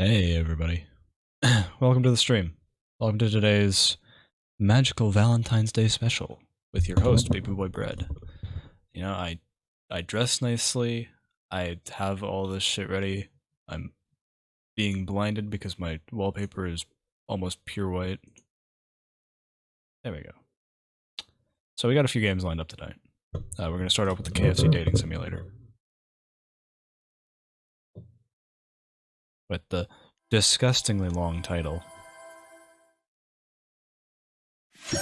Hey everybody. Welcome to the stream. Welcome to today's magical Valentine's Day special with your host, Baby Boy Bread. You know, I dress nicely, I have all this shit ready, I'm being blinded because my wallpaper is almost pure white. There we go. So we got a few games lined up tonight. We're going to start off with the KFC Dating Simulator. With the disgustingly long title. Come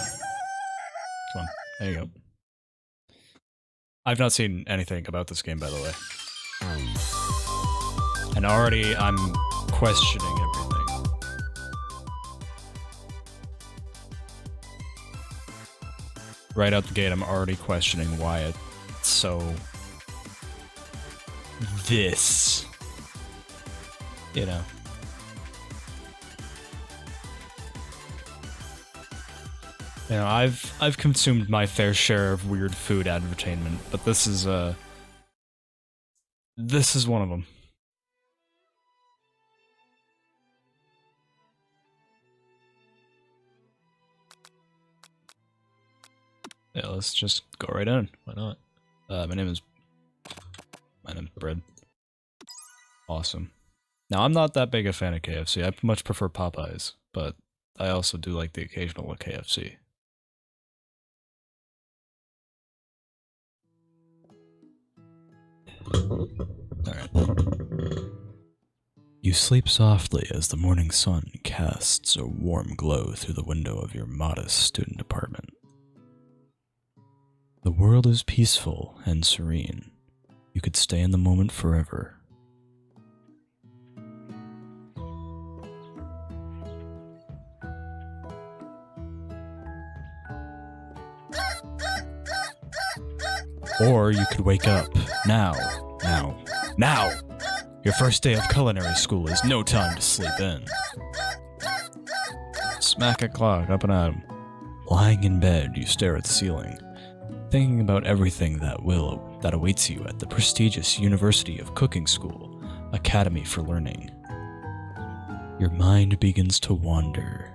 on, there you go. I've not seen anything about this game, by the way. And already I'm questioning everything. Right out the gate, I'm already questioning why it's so... this. You know. You know, I've consumed my fair share of weird food advertainment, but this is one of them. Yeah, let's just go right in. Why not? My name's Bread. Awesome. Now, I'm not that big a fan of KFC. I much prefer Popeyes, but I also do like the occasional KFC. Alright. You sleep softly as the morning sun casts a warm glow through the window of your modest student apartment. The world is peaceful and serene. You could stay in the moment forever. Or you could wake up now. Your first day of culinary school is no time to sleep in. Smack a clock, up and at 'em. Lying in bed, you stare at the ceiling, thinking about everything that awaits you at the prestigious University of Cooking School, Academy for Learning. Your mind begins to wander.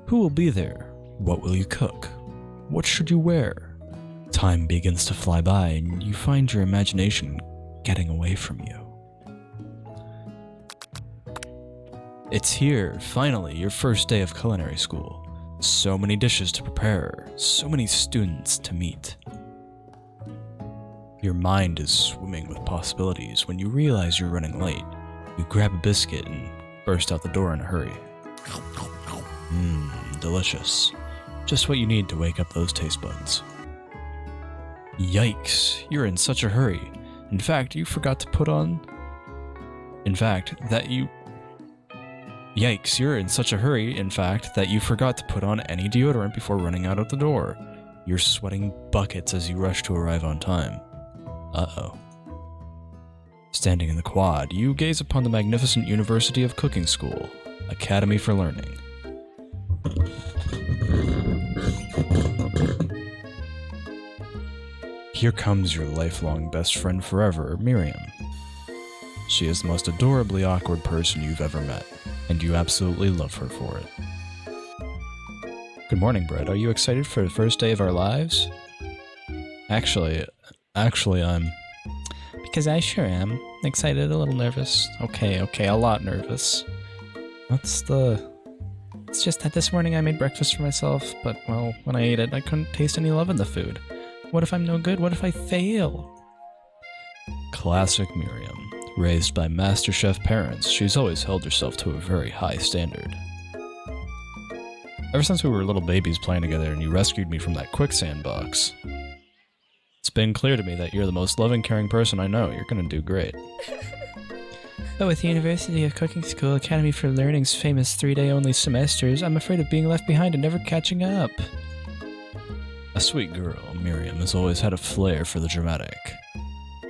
Who will be there? What will you cook? What should you wear? Time begins to fly by, and you find your imagination getting away from you. It's here, finally, your first day of culinary school. So many dishes to prepare, so many students to meet. Your mind is swimming with possibilities when you realize you're running late. You grab a biscuit and burst out the door in a hurry. Delicious. Just what you need to wake up those taste buds. Yikes, you're in such a hurry. In fact, you forgot to put on... Yikes, you're in such a hurry, in fact, that you forgot to put on any deodorant before running out of the door. You're sweating buckets as you rush to arrive on time. Uh-oh. Standing in the quad, you gaze upon the magnificent University of Cooking School, Academy for Learning. Here comes your lifelong best friend forever, Miriam. She is the most adorably awkward person you've ever met, and you absolutely love her for it. Good morning, Brett. Are you excited for the first day of our lives? Actually, I'm... Because I sure am. Excited, a little nervous. Okay, a lot nervous. It's just that this morning I made breakfast for myself, but, well, when I ate it, I couldn't taste any love in the food. What if I'm no good? What if I fail? Classic Miriam. Raised by MasterChef parents, she's always held herself to a very high standard. Ever since we were little babies playing together and you rescued me from that quicksand box, it's been clear to me that you're the most loving, caring person I know. You're gonna do great. But with the University of Cooking School Academy for Learning's famous 3-day-only semesters, I'm afraid of being left behind and never catching up. A sweet girl, Miriam has always had a flair for the dramatic.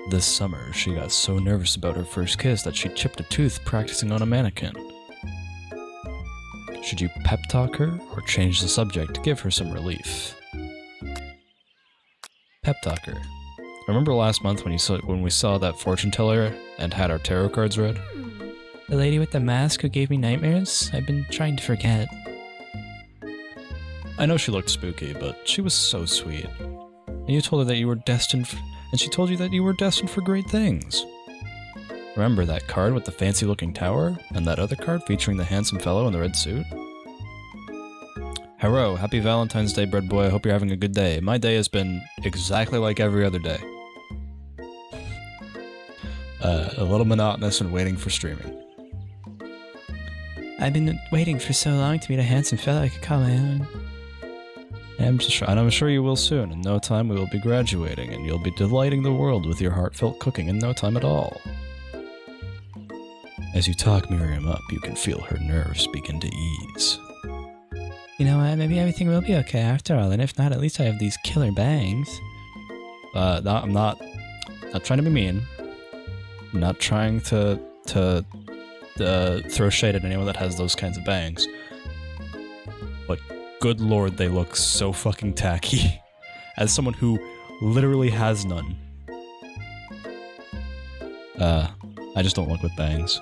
This summer, she got so nervous about her first kiss that she chipped a tooth practicing on a mannequin. Should you pep talk her, or change the subject to give her some relief? Pep talk her. Remember last month when we saw that fortune teller and had our tarot cards read? The lady with the mask who gave me nightmares? I've been trying to forget. I know she looked spooky, but she was so sweet. And you told her that you were destined for, and she told you that you were destined for great things. Remember that card with the fancy-looking tower? And that other card featuring the handsome fellow in the red suit? Hello, happy Valentine's Day, bread boy. I hope you're having a good day. My day has been exactly like every other day. A little monotonous and waiting for streaming. I've been waiting for so long to meet a handsome fellow I could call my own. And I'm sure you will soon. In no time we will be graduating, and you'll be delighting the world with your heartfelt cooking in no time at all. As you talk Miriam up, you can feel her nerves begin to ease. You know what, maybe everything will be okay after all, and if not, at least I have these killer bangs. No, I'm not trying to be mean. I'm not trying to throw shade at anyone that has those kinds of bangs. But good lord, they look so fucking tacky. As someone who literally has none. I just don't look with bangs.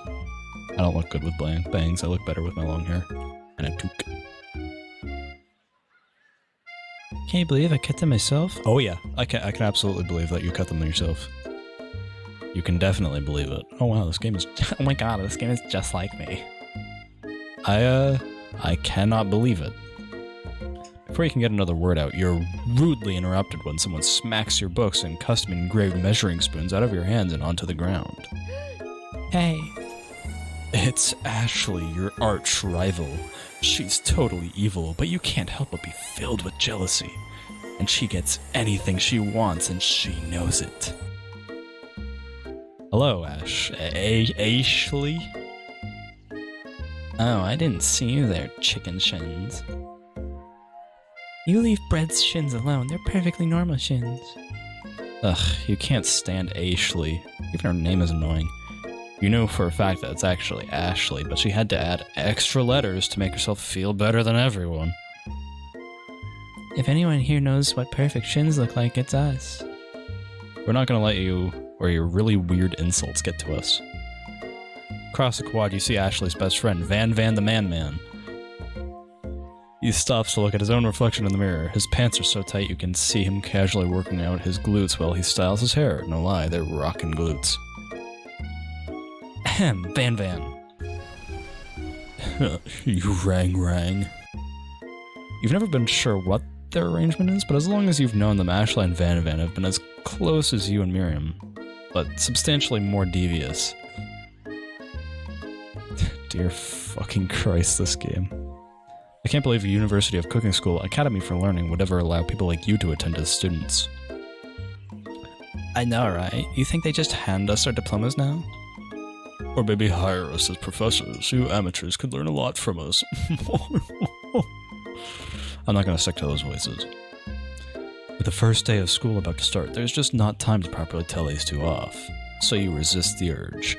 I don't look good with bangs. I look better with my long hair. And a toque. Can you believe I cut them myself? Oh yeah, I can absolutely believe that you cut them yourself. You can definitely believe it. Oh wow, this game is... oh my god, this game is just like me. I cannot believe it. Before you can get another word out, you're rudely interrupted when someone smacks your books and custom-engraved measuring spoons out of your hands and onto the ground. Hey. It's Ashley, your arch rival. She's totally evil, but you can't help but be filled with jealousy. And she gets anything she wants, and she knows it. Hello, Ashley? Oh, I didn't see you there, chicken shins. You leave Bread's shins alone, they're perfectly normal shins. Ugh, you can't stand Ashley. Even her name is annoying. You know for a fact that it's actually Ashley, but she had to add extra letters to make herself feel better than everyone. If anyone here knows what perfect shins look like, it's us. We're not gonna let you, or your really weird insults, get to us. Across the quad, you see Ashley's best friend, Van the Man. He stops to look at his own reflection in the mirror. His pants are so tight you can see him casually working out his glutes while he styles his hair. No lie, they're rockin' glutes. Ahem, Van. You rang. You've never been sure what their arrangement is, but as long as you've known them, Ashley and Van have been as close as you and Miriam, but substantially more devious. Dear fucking Christ, this game. I can't believe a University of Cooking School Academy for Learning would ever allow people like you to attend as students. I know, right? You think they just hand us our diplomas now? Or maybe hire us as professors. You amateurs could learn a lot from us. I'm not gonna stick to those voices. With the first day of school about to start, there's just not time to properly tell these two off. So you resist the urge.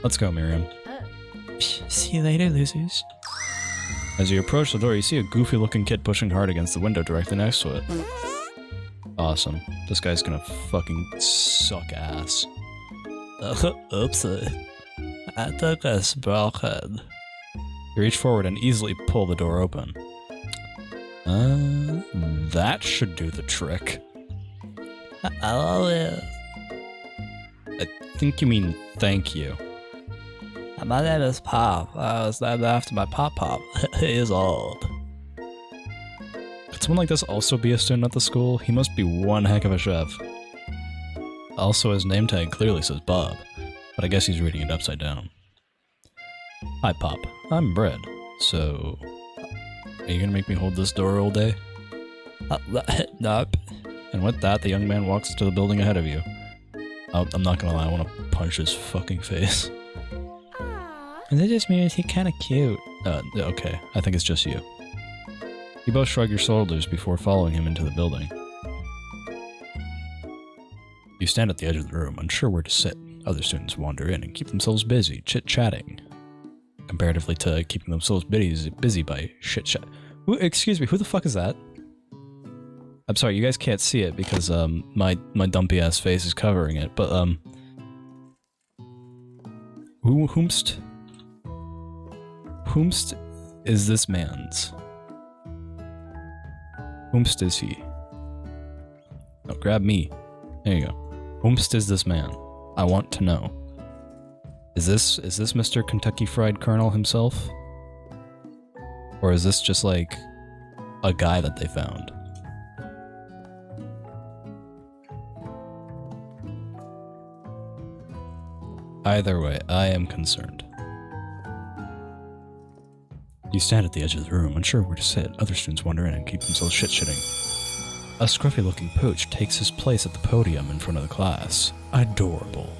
Let's go, Miriam. See you later, losers. As you approach the door, you see a goofy-looking kid pushing hard against the window directly next to it. Awesome. This guy's gonna fucking suck ass. Oopsie. I took a broken. You reach forward and easily pull the door open. That should do the trick. Hello. I think you mean thank you. My name is Pop. I was named after my Pop. He is old. Could someone like this also be a student at the school? He must be one heck of a chef. Also, his name tag clearly says Bob, but I guess he's reading it upside down. Hi, Pop. I'm Bread. So, are you gonna make me hold this door all day? Nope. And with that, the young man walks to the building ahead of you. Oh, I'm not gonna lie, I want to punch his fucking face. And that just means he's kind of cute. Okay, I think it's just you. You both shrug your shoulders before following him into the building. You stand at the edge of the room, unsure where to sit. Other students wander in and keep themselves busy, chit-chatting. Comparatively to keeping themselves busy by shit-chat. Excuse me, who the fuck is that? I'm sorry, you guys can't see it because my dumpy-ass face is covering it, but Whomst is this man's? Whomst is he? No, grab me. There you go. Whomst is this man? I want to know. Is this Mr. Kentucky Fried Colonel himself? Or is this just like a guy that they found? Either way, I am concerned. You stand at the edge of the room, unsure where to sit. Other students wander in and keep themselves shit-shitting. A scruffy-looking pooch takes his place at the podium in front of the class. Adorable.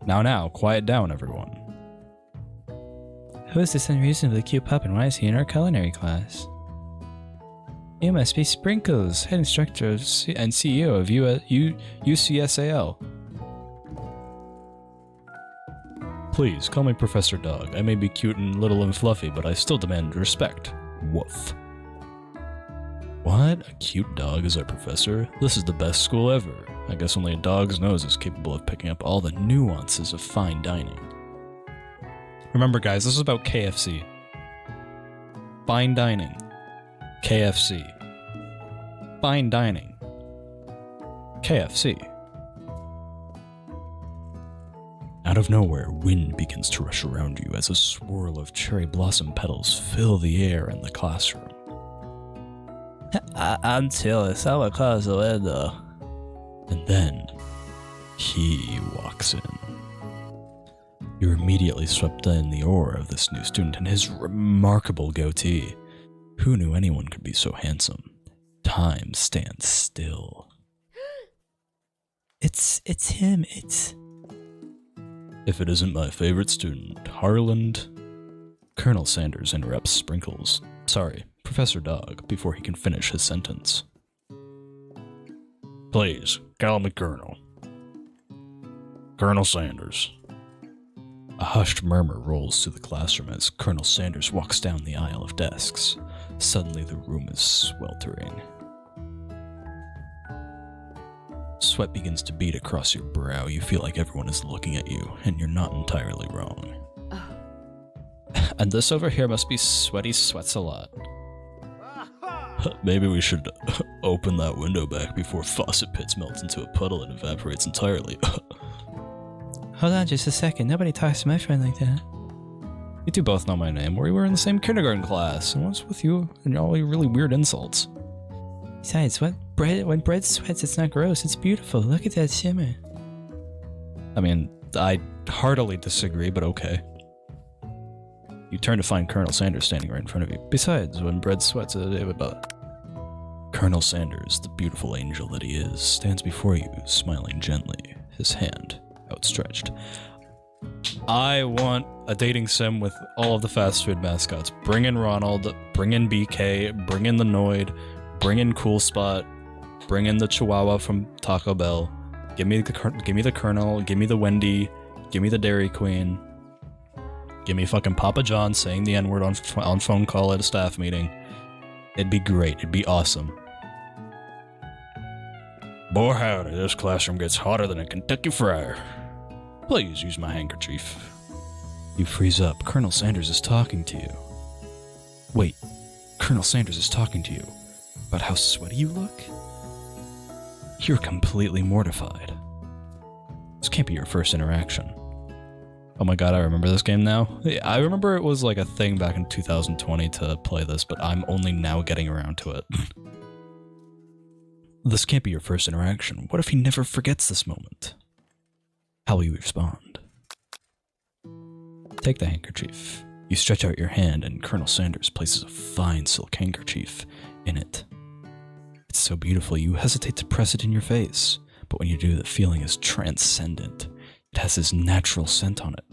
Now, quiet down, everyone. Who is this unreasonably cute pup and why is he in our culinary class? You must be Sprinkles, head instructor and CEO of UCSAL. Please, call me Professor Dog. I may be cute and little and fluffy, but I still demand respect. Woof. What? A cute dog is our professor? This is the best school ever. I guess only a dog's nose is capable of picking up all the nuances of fine dining. Remember guys, this is about KFC. Fine dining. KFC. Fine dining. KFC. Out of nowhere, wind begins to rush around you as a swirl of cherry blossom petals fill the air in the classroom. I'm jealous. I would close the window. And then, he walks in. You're immediately swept in the aura of this new student and his remarkable goatee. Who knew anyone could be so handsome? Time stands still. It's him, If it isn't my favorite student, Harland... Colonel Sanders interrupts Sprinkles. Sorry, Professor Dog, before he can finish his sentence. Please, call me Colonel. Colonel Sanders. A hushed murmur rolls through the classroom as Colonel Sanders walks down the aisle of desks. Suddenly the room is sweltering. Sweat begins to bead across your brow. You feel like everyone is looking at you, and you're not entirely wrong. And this over here must be Sweaty Sweats a Lot. Maybe we should open that window back before faucet pits melt into a puddle and evaporates entirely. Hold on just a second. Nobody talks to my friend like that. You two both know my name. We were in the same kindergarten class, and what's with you and all your really weird insults? Besides, when bread sweats, it's not gross. It's beautiful. Look at that shimmer. I mean, I heartily disagree, but okay. You turn to find Colonel Sanders standing right in front of you. Besides, when bread sweats, Colonel Sanders, the beautiful angel that he is, stands before you, smiling gently, his hand outstretched. I want a dating sim with all of the fast food mascots. Bring in Ronald, bring in BK, bring in the Noid, bring in Cool Spot, bring in the Chihuahua from Taco Bell. Give me the Colonel, give me the Wendy, give me the Dairy Queen. Give me fucking Papa John saying the N-word on phone call at a staff meeting. It'd be great. It'd be awesome. Boy howdy, this classroom gets hotter than a Kentucky Friar. Please use my handkerchief. You freeze up. Colonel Sanders is talking to you. Wait, Colonel Sanders is talking to you about how sweaty you look? You're completely mortified. This can't be your first interaction. Oh my god, I remember this game now. I remember it was like a thing back in 2020 to play this, but I'm only now getting around to it. This can't be your first interaction. What if he never forgets this moment? How will you respond? Take the handkerchief. You stretch out your hand and Colonel Sanders places a fine silk handkerchief in it. It's so beautiful you hesitate to press it in your face, but when you do, the feeling is transcendent. It has this natural scent on it.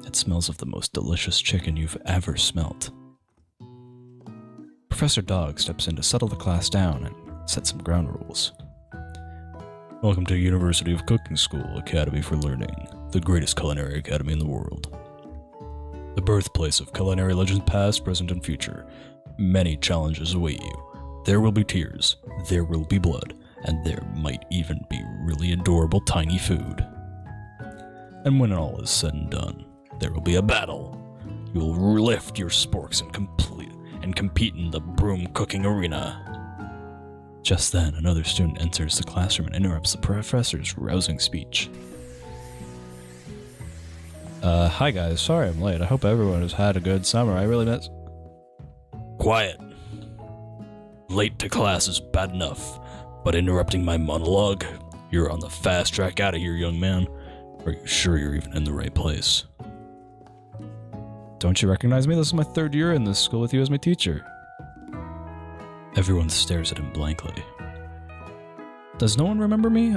It smells of the most delicious chicken you've ever smelt. Professor Dog steps in to settle the class down and set some ground rules. Welcome to University of Cooking School Academy for Learning, the greatest culinary academy in the world. The birthplace of culinary legends past, present, and future. Many challenges await you. There will be tears, there will be blood, and there might even be really adorable tiny food. And when all is said and done, there will be a battle. You will lift your sporks and compete in the broom cooking arena. Just then, another student enters the classroom and interrupts the professor's rousing speech. Hi guys, sorry I'm late. I hope everyone has had a good summer. I really miss... Quiet. Late to class is bad enough, but interrupting my monologue? You're on the fast track out of here, young man. Are you sure you're even in the right place? Don't you recognize me? This is my third year in this school with you as my teacher. Everyone stares at him blankly. Does no one remember me?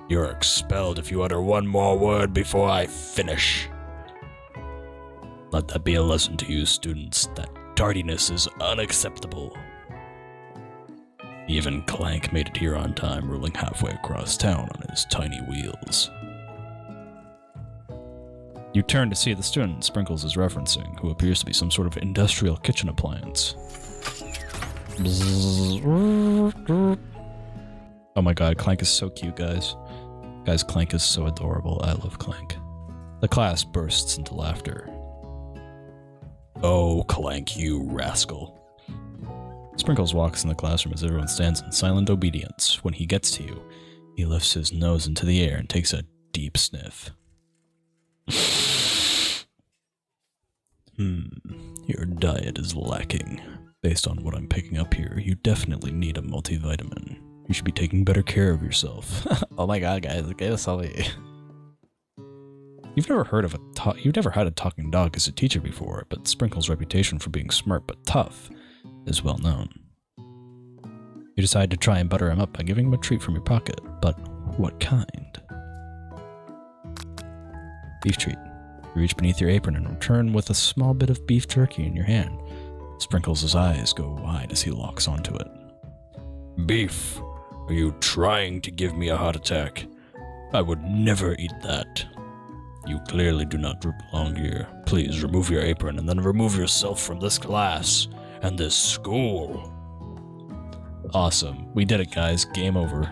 You're expelled if you utter one more word before I finish. Let that be a lesson to you students, that tardiness is unacceptable. Even Clank made it here on time, rolling halfway across town on his tiny wheels. You turn to see the student Sprinkles is referencing, who appears to be some sort of industrial kitchen appliance. Oh my god, Clank is so cute, guys. Guys, Clank is so adorable. I love Clank. The class bursts into laughter. Oh, Clank, you rascal. Sprinkles walks in the classroom as everyone stands in silent obedience. When he gets to you, he lifts his nose into the air and takes a deep sniff. Your diet is lacking. Based on what I'm picking up here, you definitely need a multivitamin. You should be taking better care of yourself. Oh my god, guys, get us all. You've never had a talking dog as a teacher before, but Sprinkle's reputation for being smart but tough is well known. You decide to try and butter him up by giving him a treat from your pocket, but what kind? Beef treat. You reach beneath your apron and return with a small bit of beef jerky in your hand. Sprinkles' eyes go wide as he locks onto it. Beef? Are you trying to give me a heart attack? I would never eat that. You clearly do not belong here. Please remove your apron and then remove yourself from this class and this school. Awesome. We did it, guys. Game over.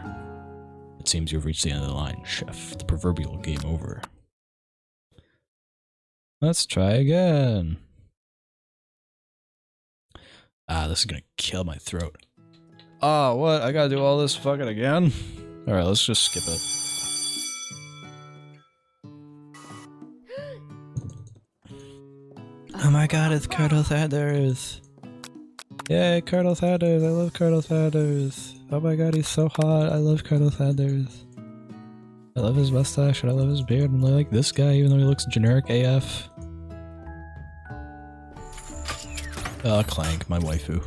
It seems you've reached the end of the line, Chef. The proverbial game over. Let's try again. This is gonna kill my throat. Oh, what? I gotta do all this fucking again? Alright, let's just skip it. Oh my god, it's Colonel Sanders! Yay, Colonel Sanders! I love Colonel Sanders! Oh my god, he's so hot! I love Colonel Sanders! I love his mustache and I love his beard and I like this guy even though he looks generic AF. Clank, my waifu.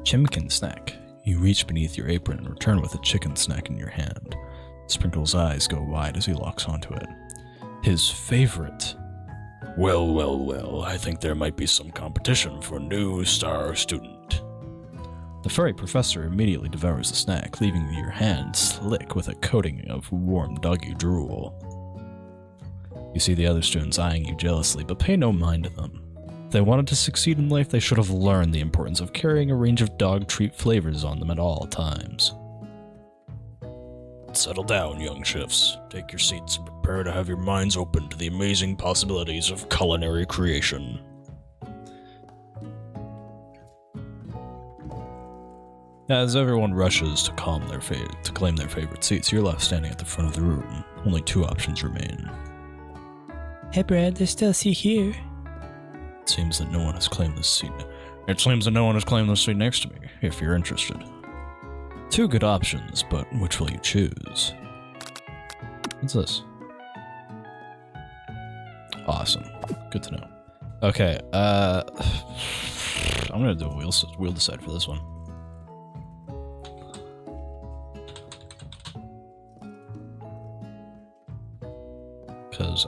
Chimkin snack. You reach beneath your apron and return with a chicken snack in your hand. Sprinkle's eyes go wide as he locks onto it. His favorite. Well, well, well, I think there might be some competition for new star student. The furry professor immediately devours the snack, leaving your hand slick with a coating of warm doggy drool. You see the other students eyeing you jealously, but pay no mind to them. If they wanted to succeed in life, they should have learned the importance of carrying a range of dog treat flavors on them at all times. Settle down, young chefs. Take your seats and prepare to have your minds open to the amazing possibilities of culinary creation. As everyone rushes to claim their favorite seats, you're left standing at the front of the room. Only two options remain. Hey Brad, there's still a seat here. It seems that no one has claimed this seat. It seems that no one has claimed this seat next to me, if you're interested. Two good options, but which will you choose? What's this? Awesome. Good to know. Okay, I'm gonna do a wheel decide for this one. Because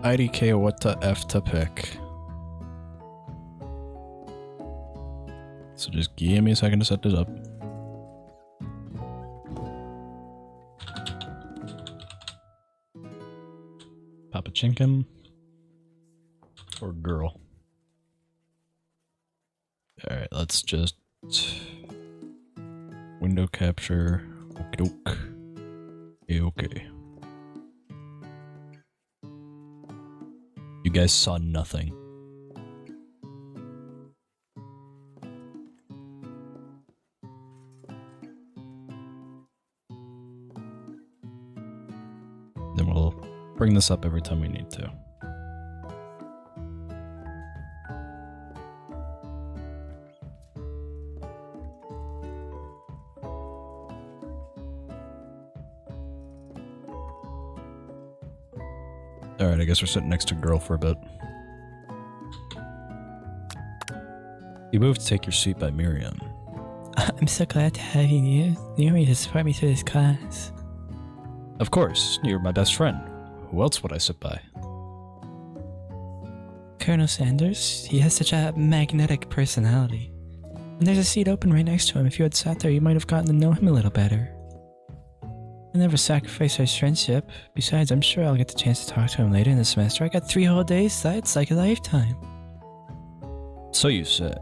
IDK what the F to pick. So just give me a second to set this up. Papa Chinkum or girl? Alright, let's just window capture. Okey-doke. Okay. You guys saw nothing. Then we'll bring this up every time we need to. Alright, I guess we're sitting next to girl for a bit. You moved to take your seat by Miriam. I'm so glad to have you here. You want me to support me through this class? Of course, you're my best friend. Who else would I sit by? Colonel Sanders. He has such a magnetic personality. And there's a seat open right next to him. If you had sat there, you might have gotten to know him a little better. I'll never sacrifice our friendship. Besides, I'm sure I'll get the chance to talk to him later in the semester. I got 3 whole days. That's like a lifetime. So you say,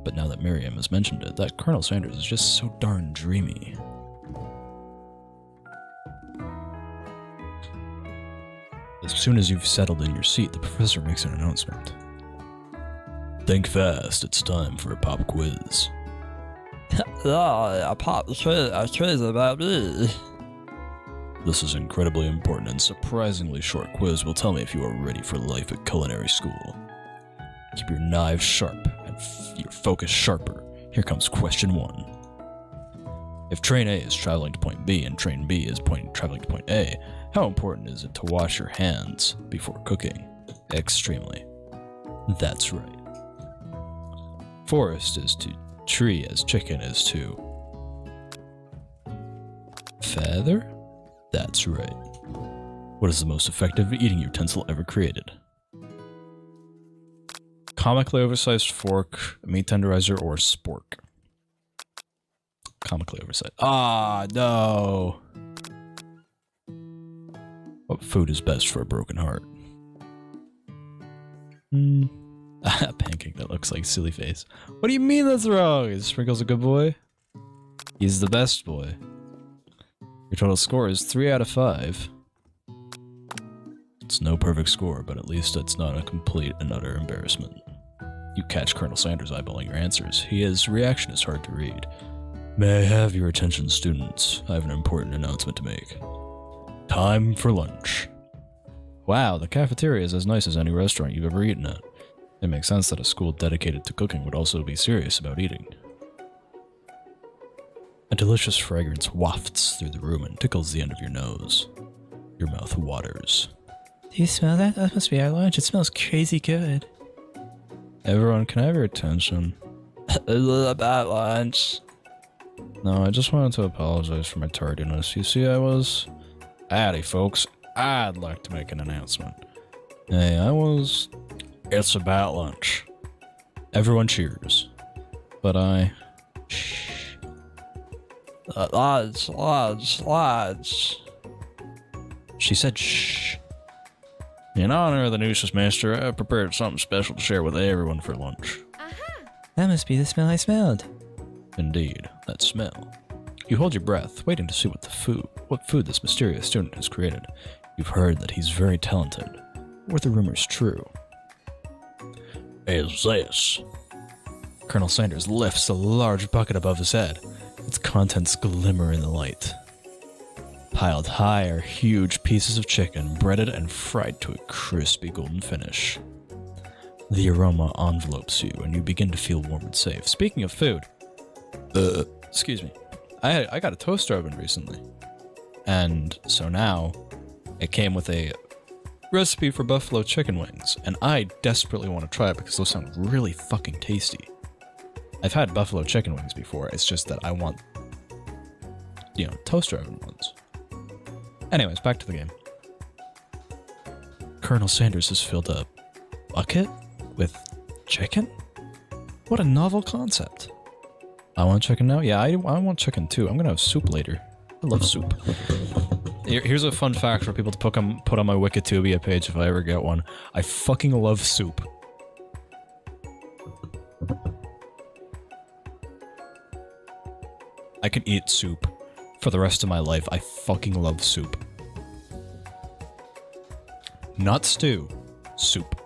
but now that Miriam has mentioned it, that Colonel Sanders is just so darn dreamy. As soon as you've settled in your seat, the professor makes an announcement. Think fast, it's time for a pop quiz. A pop quiz about me. This is incredibly important and surprisingly short quiz will tell me if you are ready for life at culinary school. Keep your knives sharp and your focus sharper. Here comes question 1. If train A is traveling to point B and train B is traveling to point A, how important is it to wash your hands before cooking? Extremely. That's right. Forest is to tree as chicken is to feather? That's right. What is the most effective eating utensil ever created? Comically oversized fork, a meat tenderizer, or spork? Comically oversized. Ah, no! What food is best for a broken heart? A pancake that looks like silly face. What do you mean that's wrong? Is Sprinkles a good boy? He's the best boy. Your total score is 3 out of 5. It's no perfect score, but at least it's not a complete and utter embarrassment. You catch Colonel Sanders eyeballing your answers. His reaction is hard to read. May I have your attention, students? I have an important announcement to make. Time for lunch. Wow, the cafeteria is as nice as any restaurant you've ever eaten at. It makes sense that a school dedicated to cooking would also be serious about eating. A delicious fragrance wafts through the room and tickles the end of your nose. Your mouth waters. Do you smell that? That must be our lunch. It smells crazy good. Everyone, can I have your attention? About lunch. No, I just wanted to apologize for my tardiness. You see, Howdy, folks. I'd like to make an announcement. Hey, It's about lunch. Everyone cheers. But Shh. Lunch. She said shh. In honor of the new semester, I've prepared something special to share with everyone for lunch. That must be the smell I smelled. Indeed, that smell. You hold your breath, waiting to see what food this mysterious student has created. You've heard that he's very talented. Were the rumors true? Is this? Colonel Sanders lifts a large bucket above his head. Its contents glimmer in the light. Piled high are huge pieces of chicken, breaded and fried to a crispy golden finish. The aroma envelopes you, and you begin to feel warm and safe. Speaking of food, excuse me, I got a toaster oven recently, and so now it came with a recipe for buffalo chicken wings, and I desperately want to try it because those sound really fucking tasty. I've had buffalo chicken wings before, it's just that I want, toaster oven ones. Anyways, back to the game. Colonel Sanders has filled a bucket with chicken? What a novel concept. I want chicken now? Yeah, I want chicken too. I'm gonna have soup later. I love soup. Here's a fun fact for people to put on my Wikitubia page if I ever get one. I fucking love soup. I could eat soup For the rest of my life, I fucking love soup. Not stew, soup.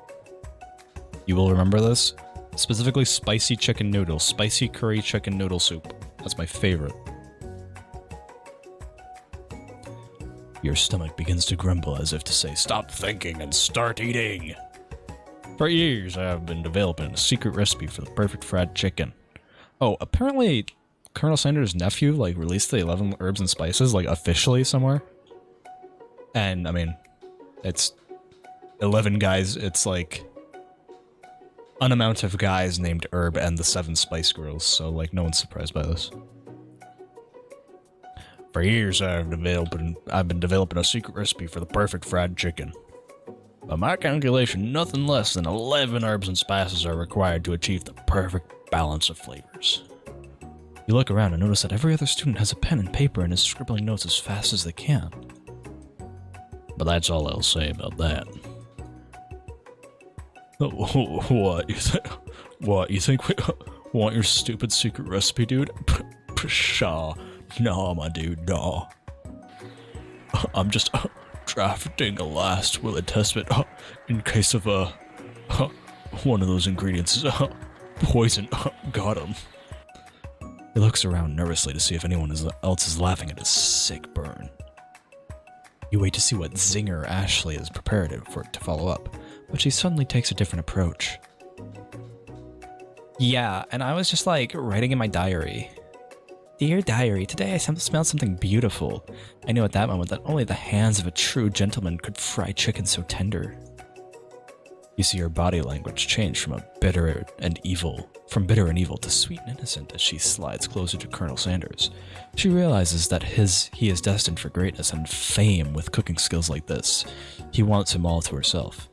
You will remember this? Specifically spicy chicken noodle, spicy curry chicken noodle soup. That's my favorite. Your stomach begins to grumble as if to say, stop thinking and start eating. For years, I have been developing a secret recipe for the perfect fried chicken. Oh, apparently Colonel Sanders' nephew, like, released the 11 herbs and spices, like, officially somewhere. And, I mean, it's 11 guys, it's like an amount of guys named Herb and the 7 Spice Girls, so, like, no one's surprised by this. For years, I've been developing a secret recipe for the perfect fried chicken. By my calculation, nothing less than 11 herbs and spices are required to achieve the perfect balance of flavors. You look around and notice that every other student has a pen and paper and is scribbling notes as fast as they can. But that's all I'll say about that. What? You think we want your stupid secret recipe, dude? Pshaw. Nah, my dude, nah. I'm just drafting a last will and testament in case of one of those ingredients is poison. Got him. He looks around nervously to see if anyone else is laughing at his sick burn. You wait to see what zinger Ashley has prepared for it to follow up, but she suddenly takes a different approach. Yeah, and I was just like writing in my diary. Dear diary, today I smelled something beautiful. I knew at that moment that only the hands of a true gentleman could fry chicken so tender. You see her body language change from bitter and evil to sweet and innocent as she slides closer to Colonel Sanders. She realizes that he is destined for greatness and fame with cooking skills like this. He wants him all to herself.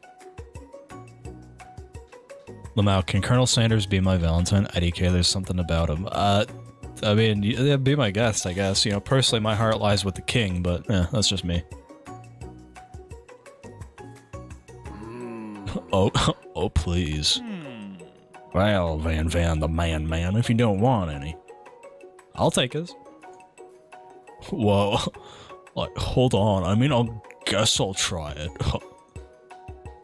Lamau, can Colonel Sanders be my Valentine? IDK, there's something about him. I mean, yeah, be my guest, I guess. You know, personally, my heart lies with the king, but that's just me. Oh, please. Well, Van, the man, if you don't want any. I'll take his. Whoa. Like, hold on. I mean, guess I'll try it.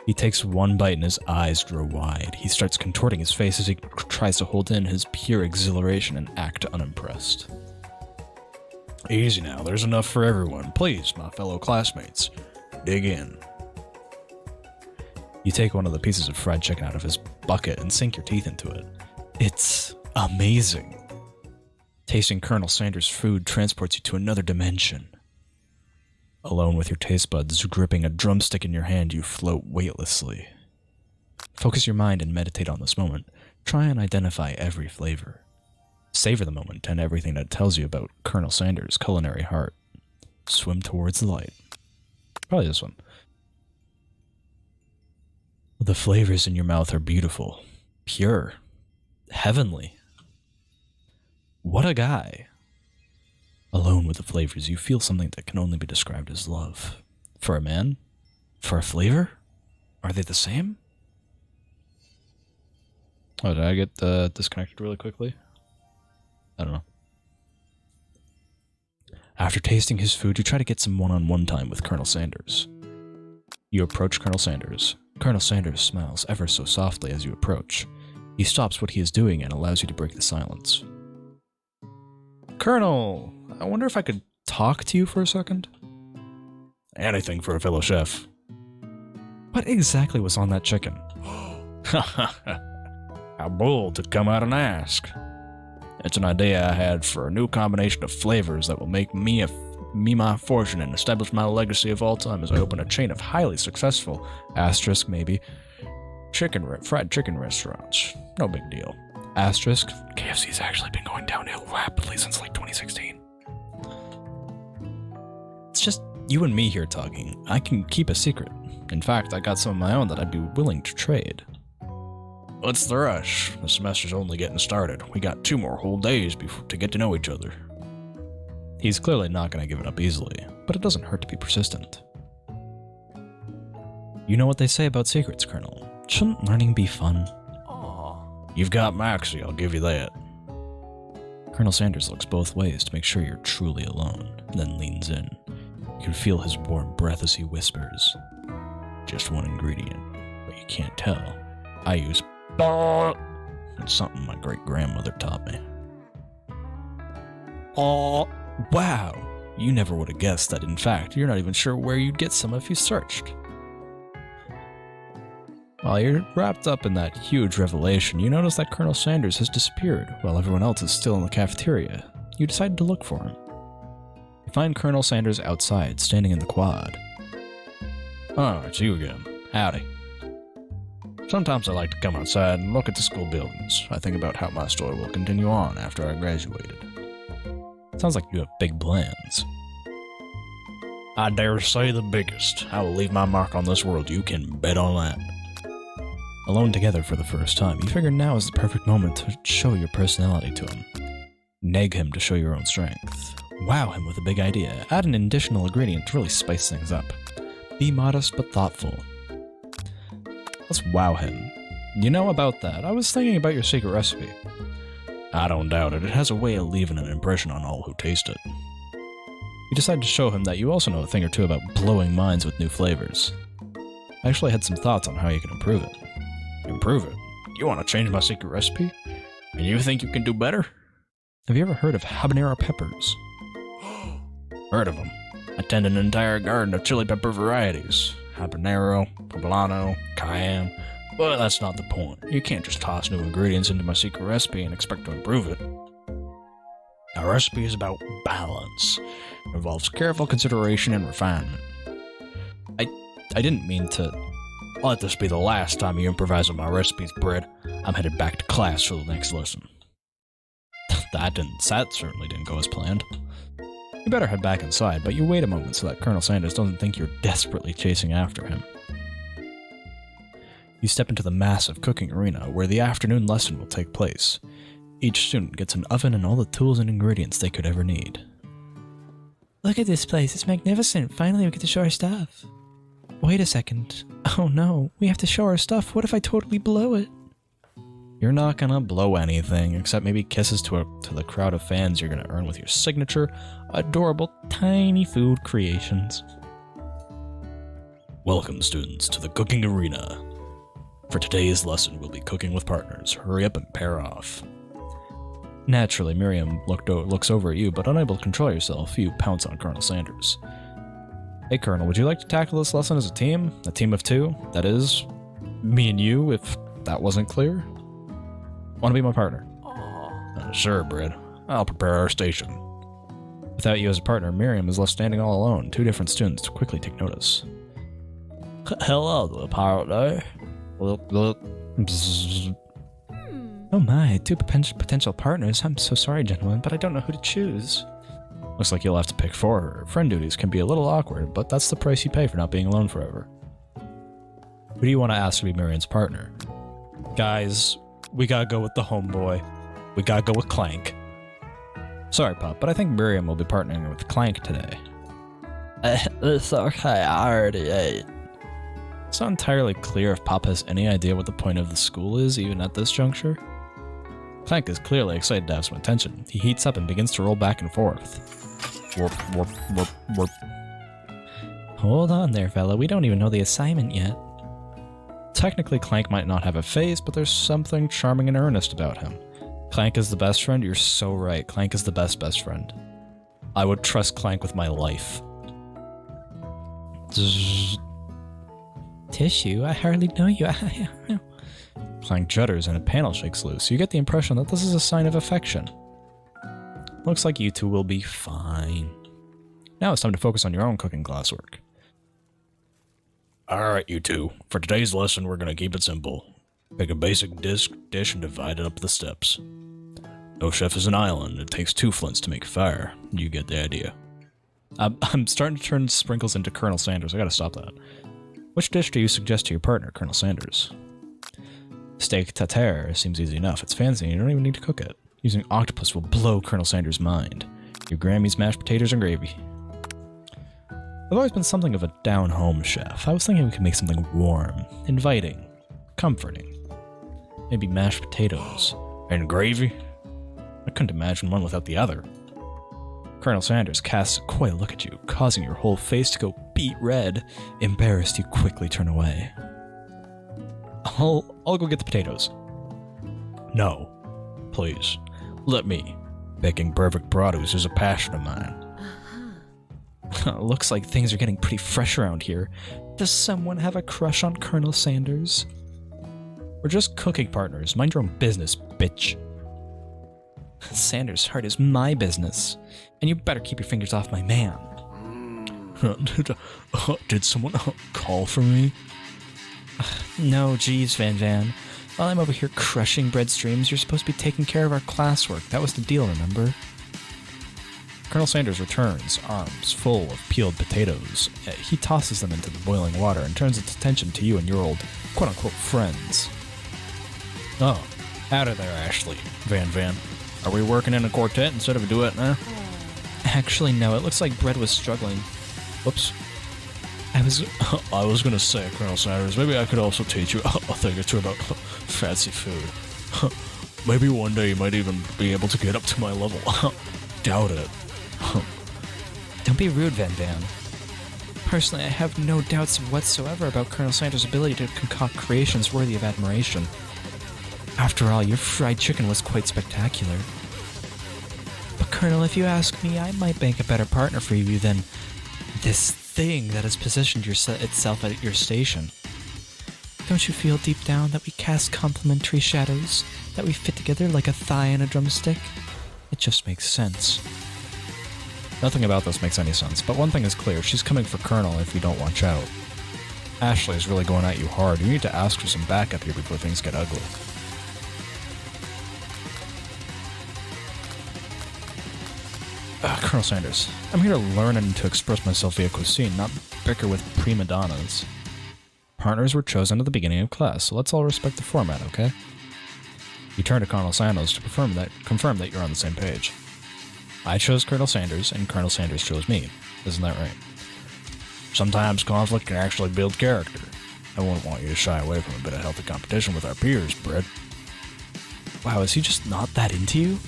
He takes one bite and his eyes grow wide. He starts contorting his face as he tries to hold in his pure exhilaration and act unimpressed. Easy now, there's enough for everyone. Please, my fellow classmates, dig in. You take one of the pieces of fried chicken out of his bucket and sink your teeth into it. It's amazing. Tasting Colonel Sanders' food transports you to another dimension. Alone with your taste buds gripping a drumstick in your hand, you float weightlessly. Focus your mind and meditate on this moment. Try and identify every flavor. Savor the moment and everything that tells you about Colonel Sanders' culinary heart. Swim towards the light. Probably this one. The flavors in your mouth are beautiful, pure, heavenly. What a guy. Alone with the flavors, you feel something that can only be described as love. For a man? For a flavor? Are they the same? Oh, did I get disconnected really quickly? I don't know. After tasting his food, you try to get some one-on-one time with Colonel Sanders. You approach Colonel Sanders. Colonel Sanders smiles ever so softly as you approach. He stops what he is doing and allows you to break the silence. Colonel, I wonder if I could talk to you for a second? Anything for a fellow chef. What exactly was on that chicken? How bold to come out and ask. It's an idea I had for a new combination of flavors that will make me my fortune and establish my legacy of all time as I open a chain of highly successful, asterisk maybe, fried chicken restaurants. No big deal. Asterisk, KFC's actually been going downhill rapidly since like 2016. It's just you and me here talking. I can keep a secret. In fact, I got some of my own that I'd be willing to trade. What's the rush? The semester's only getting started. We got 2 more whole days to get to know each other. He's clearly not going to give it up easily, but it doesn't hurt to be persistent. You know what they say about secrets, Colonel. Shouldn't learning be fun? You've got Maxie, I'll give you that. Colonel Sanders looks both ways to make sure you're truly alone, then leans in. You can feel his warm breath as he whispers, "Just one ingredient, but you can't tell. I use It's something my great-grandmother taught me." Oh, wow! You never would have guessed that, in fact, you're not even sure where you'd get some if you searched. While you're wrapped up in that huge revelation, you notice that Colonel Sanders has disappeared while everyone else is still in the cafeteria. You decide to look for him. You find Colonel Sanders outside, standing in the quad. "Oh, it's you again. Howdy. Sometimes I like to come outside and look at the school buildings. I think about how my story will continue on after I graduated." Sounds like you have big plans. "I dare say the biggest. I will leave my mark on this world, you can bet on that." Alone together for the first time, you figure now is the perfect moment to show your personality to him. Nag him to show your own strength. Wow him with a big idea. Add an additional ingredient to really spice things up. Be modest but thoughtful. Let's wow him. "You know about that, I was thinking about your secret recipe." "I don't doubt it. It has a way of leaving an impression on all who taste it." You decide to show him that you also know a thing or two about blowing minds with new flavors. I actually had some thoughts on how you can improve it. "Improve it? You want to change my secret recipe? And you think you can do better?" Have you ever heard of habanero peppers? Heard of them. I tend an entire garden of chili pepper varieties. Habanero, poblano, cayenne. But that's not the point. You can't just toss new ingredients into my secret recipe and expect to improve it. Our recipe is about balance. It involves careful consideration and refinement. I didn't mean to let this be the last time you improvise on my recipes, Bread. I'm headed back to class for the next lesson. That certainly didn't go as planned. You better head back inside, but you wait a moment so that Colonel Sanders doesn't think you're desperately chasing after him. You step into the massive cooking arena where the afternoon lesson will take place. Each student gets an oven and all the tools and ingredients they could ever need. Look at this place, it's magnificent. Finally we get to show our stuff. Wait a second. Oh no, we have to show our stuff. What if I totally blow it? You're not gonna blow anything, except maybe kisses to the crowd of fans you're gonna earn with your signature, adorable, tiny food creations. Welcome, students, to the cooking arena. For today's lesson, we'll be cooking with partners. Hurry up and pair off. Naturally, Miriam looks over at you, but unable to control yourself, you pounce on Colonel Sanders. "Hey, Colonel, would you like to tackle this lesson as a team? A team of two? That is, me and you, if that wasn't clear? Want to be my partner?" Sure, Bread. I'll prepare our station." Without you as a partner, Miriam is left standing all alone. Two different students quickly take notice. "Hello, partner." Bzzz. Oh my, two potential partners. I'm so sorry, gentlemen, but I don't know who to choose. Looks like you'll have to pick four her. Friend duties can be a little awkward, but that's the price you pay for not being alone forever. Who do you want to ask to be Miriam's partner? Guys, we gotta go with the homeboy. We gotta go with Clank. Sorry, Pup, but I think Miriam will be partnering with Clank today. It's okay, I already ate. It's not entirely clear if Pop has any idea what the point of the school is, even at this juncture. Clank is clearly excited to have some attention. He heats up and begins to roll back and forth. Warp, warp, warp, warp. Hold on there, fella. We don't even know the assignment yet. Technically, Clank might not have a face, but there's something charming and earnest about him. Clank is the best friend? You're so right. Clank is the best friend. I would trust Clank with my life. Zzz. Tissue? I hardly know you. Clank judders and a panel shakes loose. You get the impression that this is a sign of affection. Looks like you two will be fine. Now it's time to focus on your own cooking classwork. Alright, you two. For today's lesson, we're gonna keep it simple. Pick a basic dish and divide it up the steps. No chef is an island. It takes 2 flints to make a fire. You get the idea. I'm starting to turn Sprinkles into Colonel Sanders. I gotta stop that. Which dish do you suggest to your partner, Colonel Sanders? Steak tartare seems easy enough. It's fancy and you don't even need to cook it. Using octopus will blow Colonel Sanders' mind. Your Grammy's mashed potatoes and gravy. I've always been something of a down-home chef. I was thinking we could make something warm, inviting, comforting. Maybe mashed potatoes. And gravy? I couldn't imagine one without the other. Colonel Sanders casts a coy look at you, causing your whole face to go beet red. Embarrassed, you quickly turn away. I'll go get the potatoes. No, please, let me. Baking perfect produce is a passion of mine. Looks like things are getting pretty fresh around here. Does someone have a crush on Colonel Sanders? We're just cooking partners. Mind your own business, bitch. Sanders' heart is my business, and you better keep your fingers off my man. Did someone call for me? No, geez, Van Van. While I'm over here crushing bread streams, you're supposed to be taking care of our classwork. That was the deal, remember? Colonel Sanders returns, arms full of peeled potatoes. He tosses them into the boiling water and turns its attention to you and your old quote-unquote friends. Oh, howdy there, Ashley. Van Van. Are we working in a quartet instead of a duet now? Actually, no. It looks like Bread was struggling. Whoops. I was gonna say, Colonel Sanders, maybe I could also teach you a thing or two about fancy food. Maybe one day you might even be able to get up to my level. Doubt it. Don't be rude, Van Van. Personally, I have no doubts whatsoever about Colonel Sanders' ability to concoct creations worthy of admiration. After all, your fried chicken was quite spectacular. But Colonel, if you ask me, I might make a better partner for you than this thing that has positioned itself at your station. Don't you feel deep down that we cast complementary shadows, that we fit together like a thigh and a drumstick? It just makes sense. Nothing about this makes any sense, but one thing is clear, she's coming for Colonel if you don't watch out. Ashley is really going at you hard. You need to ask for some backup here before things get ugly. Colonel Sanders, I'm here to learn and to express myself via cuisine, not bicker with prima donnas. Partners were chosen at the beginning of class, so let's all respect the format, okay? You turn to Colonel Sanders to confirm that you're on the same page. I chose Colonel Sanders, and Colonel Sanders chose me. Isn't that right? Sometimes conflict can actually build character. I wouldn't want you to shy away from a bit of healthy competition with our peers, Brett. Wow, is he just not that into you?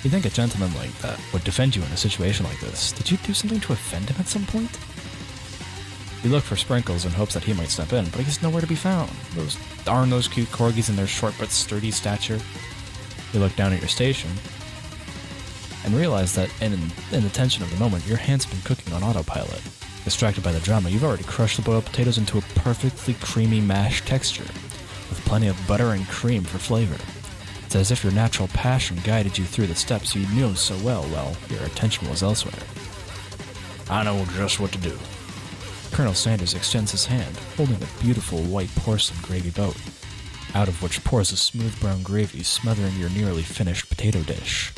You'd think a gentleman like that would defend you in a situation like this. Did you do something to offend him at some point? You look for Sprinkles in hopes that he might step in, but he's nowhere to be found. Those cute corgis in their short but sturdy stature. You look down at your station and realize that in the tension of the moment, your hands have been cooking on autopilot. Distracted by the drama, you've already crushed the boiled potatoes into a perfectly creamy mashed texture, with plenty of butter and cream for flavor. It's as if your natural passion guided you through the steps you knew so well while your attention was elsewhere. I know just what to do. Colonel Sanders extends his hand, holding a beautiful white porcelain gravy boat, out of which pours a smooth brown gravy smothering your nearly finished potato dish.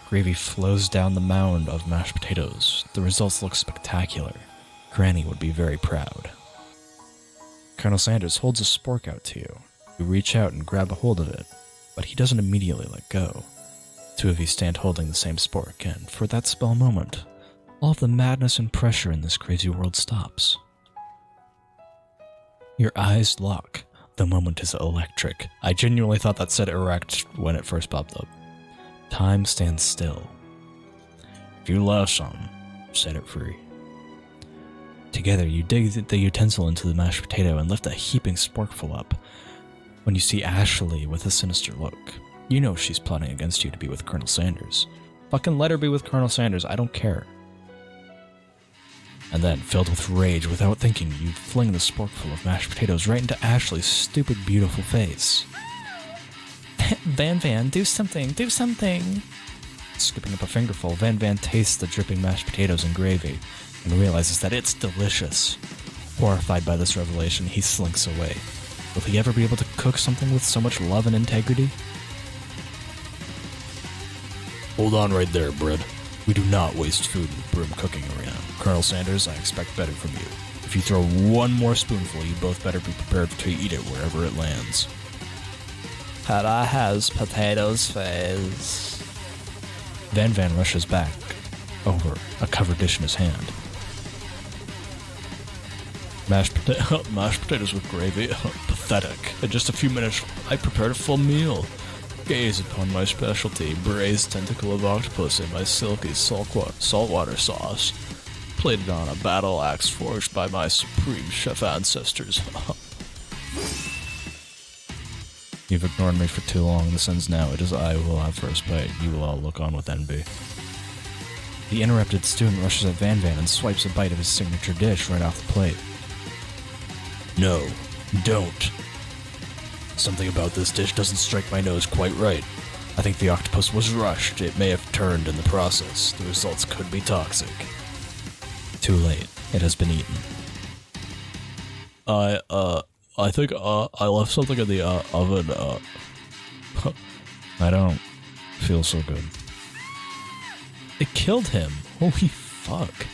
Gravy flows down the mound of mashed potatoes. The results look spectacular. Granny would be very proud. Colonel Sanders holds a spork out to you. You reach out and grab a hold of it, but he doesn't immediately let go. Two of you stand holding the same spork, and for that spell moment, all of the madness and pressure in this crazy world stops. Your eyes lock. The moment is electric. I genuinely thought that said erect when it first popped up. Time stands still. If you love something, set it free. Together, you dig the utensil into the mashed potato and lift a heaping sporkful up. When you see Ashley with a sinister look, you know she's plotting against you to be with Colonel Sanders. Fucking let her be with Colonel Sanders, I don't care. And then, filled with rage, without thinking, you fling the sporkful of mashed potatoes right into Ashley's stupid, beautiful face. Van Van, do something, do something! Scooping up a fingerful, Van Van tastes the dripping mashed potatoes and gravy, and realizes that it's delicious. Horrified by this revelation, he slinks away. Will he ever be able to cook something with so much love and integrity? Hold on right there, Bread. We do not waste food with broom cooking around. Colonel Sanders, I expect better from you. If you throw one more spoonful, you both better be prepared to eat it wherever it lands. Hera has potatoes face. Van Van rushes back, over a covered dish in his hand. Mashed potatoes with gravy? Pathetic. In just a few minutes, I prepared a full meal. Gaze upon my specialty, braised tentacle of octopus in my silky saltwater sauce, plated on a battle axe forged by my supreme chef ancestors. You've ignored me for too long. This ends now. It is I who will have first bite. You will all look on with envy. The interrupted student rushes at Van Van and swipes a bite of his signature dish right off the plate. No, don't. Something about this dish doesn't strike my nose quite right. I think the octopus was rushed. It may have turned in the process. The results could be toxic. Too late. It has been eaten. I think, I left something in the, oven, I don't feel so good. It killed him. Holy fuck.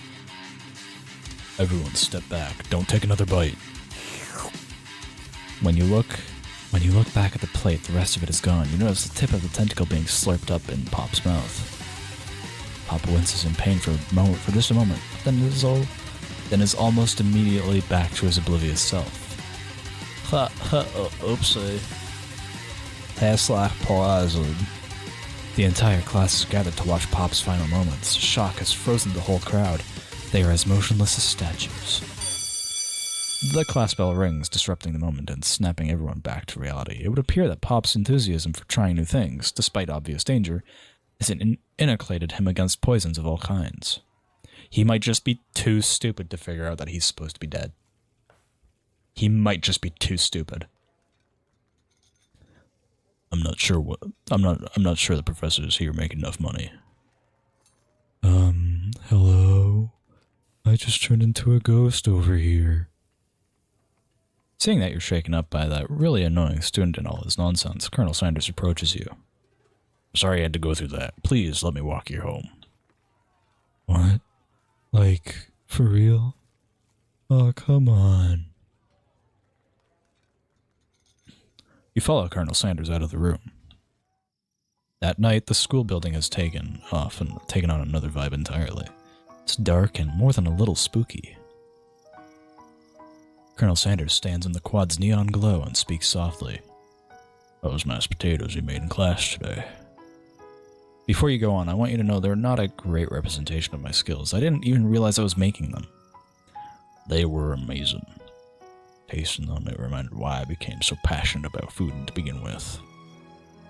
Everyone step back. Don't take another bite. When you look back at the plate, the rest of it is gone. You notice the tip of the tentacle being slurped up in Pop's mouth. Pop winces in pain for just a moment, but then is almost immediately back to his oblivious self. Oopsie. Tastes like poison. The entire class is gathered to watch Pop's final moments. Shock has frozen the whole crowd. They are as motionless as statues. The class bell rings, disrupting the moment and snapping everyone back to reality. It would appear that Pop's enthusiasm for trying new things, despite obvious danger, has inoculated him against poisons of all kinds. He might just be too stupid to figure out that he's supposed to be dead. He might just be too stupid. I'm not sure the professor is here making enough money. Hello? I just turned into a ghost over here. Seeing that you're shaken up by that really annoying student and all his nonsense, Colonel Sanders approaches you. Sorry I had to go through that. Please let me walk you home. What? Like, for real? Oh, come on. You follow Colonel Sanders out of the room. That night, the school building has taken off and taken on another vibe entirely. It's dark and more than a little spooky. Colonel Sanders stands in the quad's neon glow and speaks softly. Those mashed potatoes you made in class today. Before you go on, I want you to know they're not a great representation of my skills. I didn't even realize I was making them. They were amazing. Tasting them, it reminded why I became so passionate about food to begin with.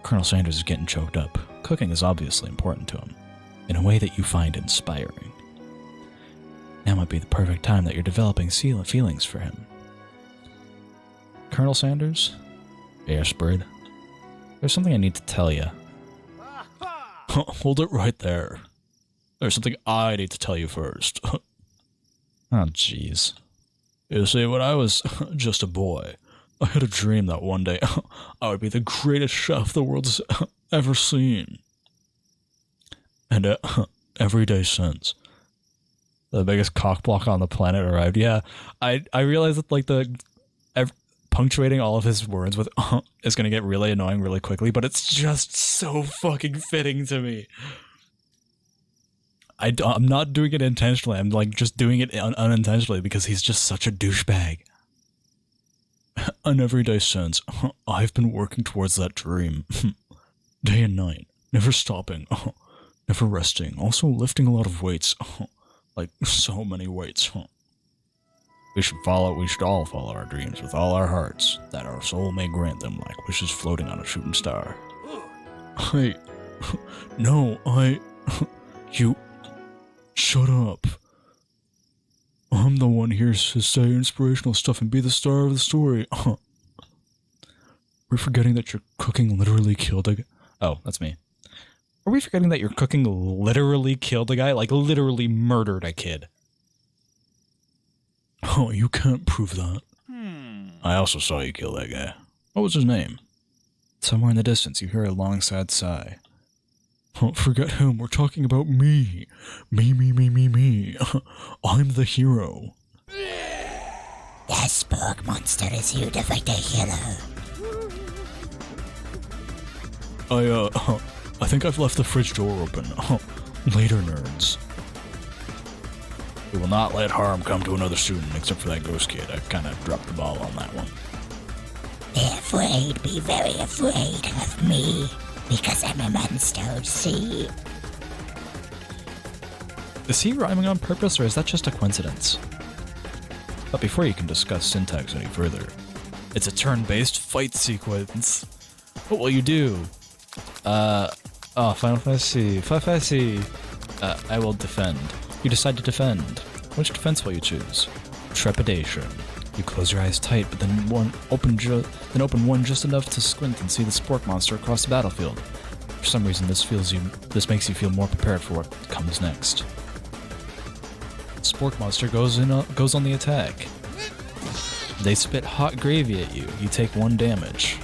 Colonel Sanders is getting choked up. Cooking is obviously important to him, in a way that you find inspiring. Now might be the perfect time that you're developing feelings for him. Colonel Sanders? Yes, Bread? There's something I need to tell you. Hold it right there. There's something I need to tell you first. Oh, jeez. You see, when I was just a boy, I had a dream that one day I would be the greatest chef the world's ever seen. And every day since, the biggest cockblock on the planet arrived. Yeah, I realized that, like, punctuating all of his words with is going to get really annoying really quickly, but it's just so fucking fitting to me. I'm not doing it intentionally. I'm like just doing it unintentionally because he's just such a douchebag. And every day since, I've been working towards that dream. Day and night. Never stopping. Never resting. Also lifting a lot of weights. Like so many weights. We should all follow our dreams with all our hearts, that our soul may grant them like wishes floating on a shooting star. You... Shut up. I'm the one here to say inspirational stuff and be the star of the story. We're forgetting that your cooking literally killed a guy. Oh, that's me. Are we forgetting that your cooking literally killed a guy? Like, literally murdered a kid. Oh, you can't prove that. I also saw you kill that guy. What was his name? Somewhere in the distance, you hear a long, sad sigh. Oh, forget him. We're talking about me. Me. I'm the hero. The Spork monster is here to fight the hero. I think I've left the fridge door open. Later, nerds. We will not let harm come to another student except for that ghost kid. I kind of dropped the ball on that one. Be afraid, be very afraid of me. Because I'm a monster, see? Is he rhyming on purpose, or is that just a coincidence? But before you can discuss syntax any further, it's a turn-based fight sequence. What will you do? Final Fantasy. I will defend. You decide to defend. Which defense will you choose? Trepidation. You close your eyes tight, but then open one just enough to squint and see the spork monster across the battlefield. For some reason, this makes you feel more prepared for what comes next. Spork monster goes on the attack. They spit hot gravy at you. You take 1 damage.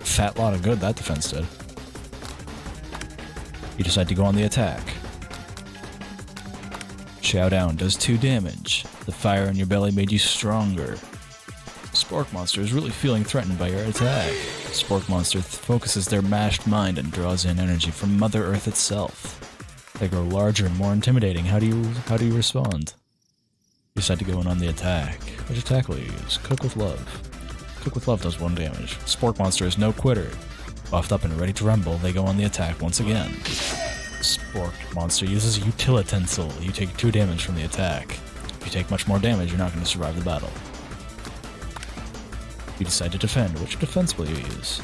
Fat lot of good that defense did. You decide to go on the attack. Chow down does 2 damage. The fire in your belly made you stronger. Spork monster is really feeling threatened by your attack. Spork monster focuses their mashed mind and draws in energy from Mother Earth itself. They grow larger and more intimidating. How do you respond? You decide to go in on the attack. Which attack will you use? Cook with Love. Cook with Love does 1 damage. Spork monster is no quitter. Buffed up and ready to rumble, they go on the attack once again. Spork monster uses Utilitensile. You take 2 damage from the attack. If you take much more damage, you're not going to survive the battle. You decide to defend. Which defense will you use?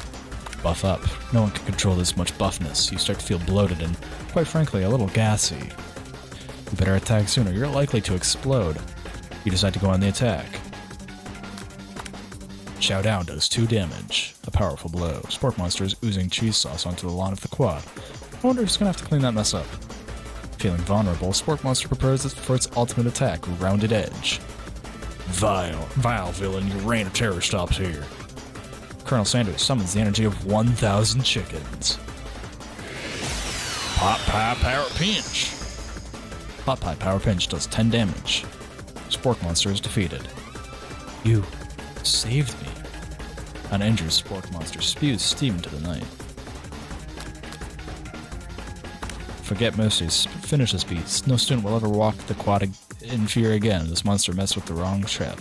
Buff up. No one can control this much buffness. You start to feel bloated and, quite frankly, a little gassy. You better attack sooner. You're likely to explode. You decide to go on the attack. Chow down does 2 damage. A powerful blow. Spork monster is oozing cheese sauce onto the lawn of the quad. I wonder who's gonna have to clean that mess up. Feeling vulnerable, Spork monster prepares for its ultimate attack, Rounded Edge. Vile villain, your reign of terror stops here. Colonel Sanders summons the energy of 1,000 chickens. Pot Pie Power Pinch. Pot Pie Power Pinch does 10 damage. Spork monster is defeated. You saved me. An injured Spork monster spews steam into the night. Forget mercy. Finish this beast. No student will ever walk the quad in fear again. This monster messed with the wrong chef.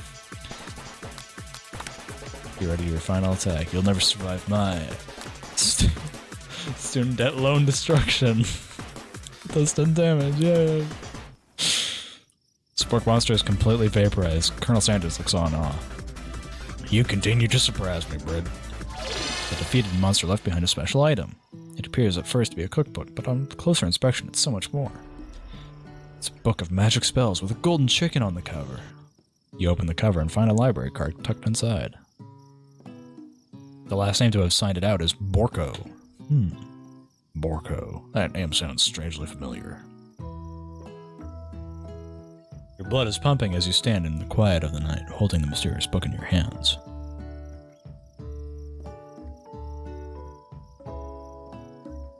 Be ready to your final attack. You'll never survive my student debt loan destruction. It does 10 damage, yeah. Spork monster is completely vaporized. Colonel Sanders looks on in awe. You continue to surprise me, Bread. The defeated monster left behind a special item. It appears at first to be a cookbook, but on closer inspection it's so much more. It's a book of magic spells with a golden chicken on the cover. You open the cover and find a library card tucked inside. The last name to have signed it out is Borko. Borko. That name sounds strangely familiar. Your blood is pumping as you stand in the quiet of the night, holding the mysterious book in your hands.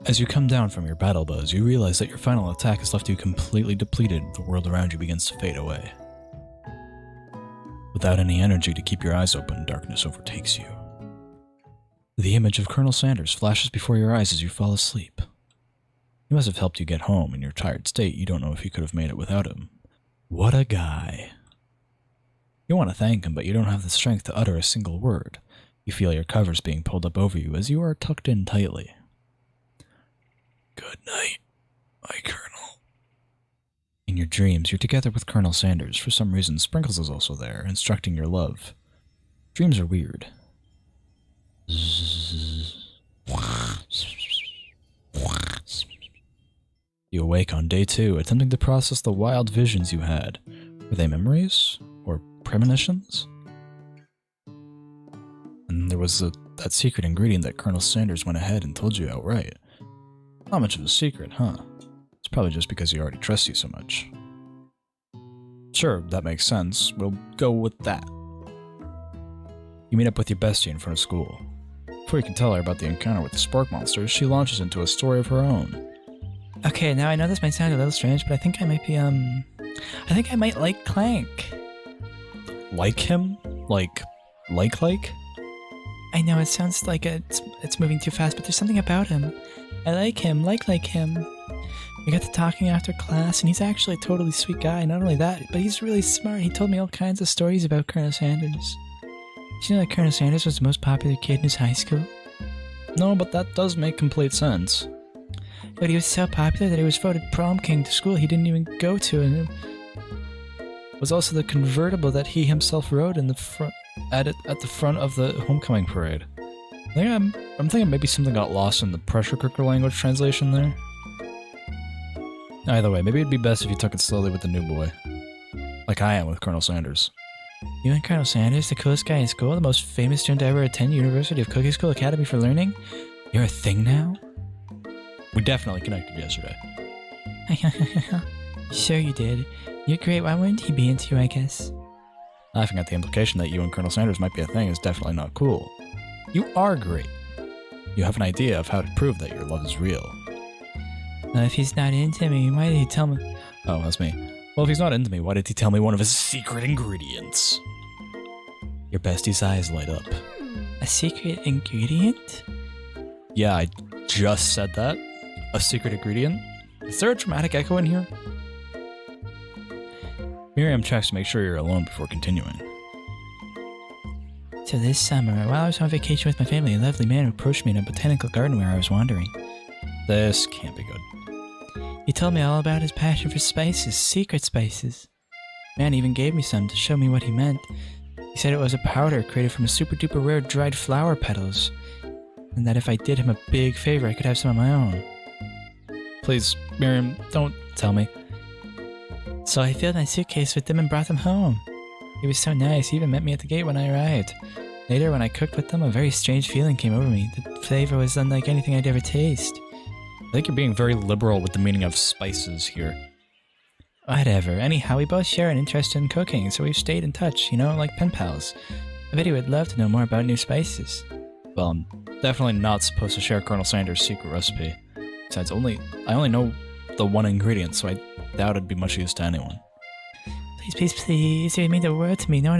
As you come down from your battle buzz, you realize that your final attack has left you completely depleted. The world around you begins to fade away. Without any energy to keep your eyes open, darkness overtakes you. The image of Colonel Sanders flashes before your eyes as you fall asleep. He must have helped you get home. In your tired state, you don't know if you could have made it without him. What a guy. You want to thank him, but you don't have the strength to utter a single word. You feel your covers being pulled up over you as you are tucked in tightly. Good night, my Colonel. In your dreams, you're together with Colonel Sanders. For some reason, Sprinkles is also there, instructing your love. Dreams are weird. You awake on day 2, attempting to process the wild visions you had. Were they memories? Or premonitions? And there was that secret ingredient that Colonel Sanders went ahead and told you outright. Not much of a secret, huh? It's probably just because he already trusts you so much. Sure, that makes sense. We'll go with that. You meet up with your bestie in front of school. Before you can tell her about the encounter with the Spork monster, she launches into a story of her own. Okay, now I know this might sound a little strange, but I think I might be, I think I might like Clank. Like him? Like? I know it sounds like it's moving too fast, but there's something about him. I like him, like him. We got to talking after class, and he's actually a totally sweet guy. Not only that, but he's really smart. He told me all kinds of stories about Colonel Sanders. Did you know that Colonel Sanders was the most popular kid in his high school? No, but that does make complete sense. But he was so popular that he was voted prom king to school he didn't even go to, and it was also the convertible that he himself rode in the front at the front of the homecoming parade. I'm thinking maybe something got lost in the pressure cooker language translation there. Either way, maybe it'd be best if you took it slowly with the new boy. Like I am with Colonel Sanders. You and Colonel Sanders, the coolest guy in school, the most famous student to ever attend University of Cookie School Academy for Learning? You're a thing now? We definitely connected yesterday. Sure you did. You're great, why wouldn't he be into you, I guess? Laughing at the implication that you and Colonel Sanders might be a thing is definitely not cool. You are great. You have an idea of how to prove that your love is real. If he's not into me, why did he tell me? Oh, that's me. Well, if he's not into me, why did he tell me one of his secret ingredients? Your bestie's eyes light up. A secret ingredient? Yeah, I just said that. A secret ingredient? Is there a dramatic echo in here? Miriam checks to make sure you're alone before continuing. So this summer, while I was on vacation with my family, a lovely man approached me in a botanical garden where I was wandering. This can't be good. He told me all about his passion for spices, secret spices. Man even gave me some to show me what he meant. He said it was a powder created from a super duper rare dried flower petals, and that if I did him a big favor, I could have some of my own. Please, Miriam, don't tell me. So I filled my suitcase with them and brought them home. He was so nice, he even met me at the gate when I arrived. Later, when I cooked with them, a very strange feeling came over me. The flavor was unlike anything I'd ever tasted. I think you're being very liberal with the meaning of spices here. Whatever. Anyhow, we both share an interest in cooking, so we've stayed in touch, like pen pals. I bet he would love to know more about new spices. Well, I'm definitely not supposed to share Colonel Sanders' secret recipe. Besides, I only know the one ingredient, so I doubt it'd be much use to anyone. Please, please, please, it would mean the world to me. No one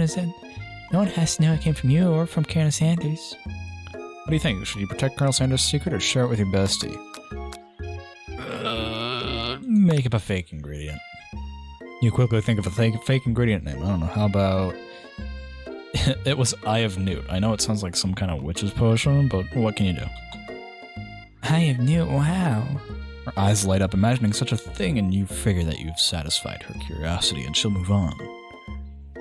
has to know it came from you or from Colonel Sanders. What do you think? Should you protect Colonel Sanders' secret or share it with your bestie? Make up a fake ingredient. You quickly think of a fake ingredient name. I don't know, how about... It was Eye of Newt. I know it sounds like some kind of witch's potion, but what can you do? Eye of Newt, wow. Her eyes light up imagining such a thing, and you figure that you've satisfied her curiosity and she'll move on.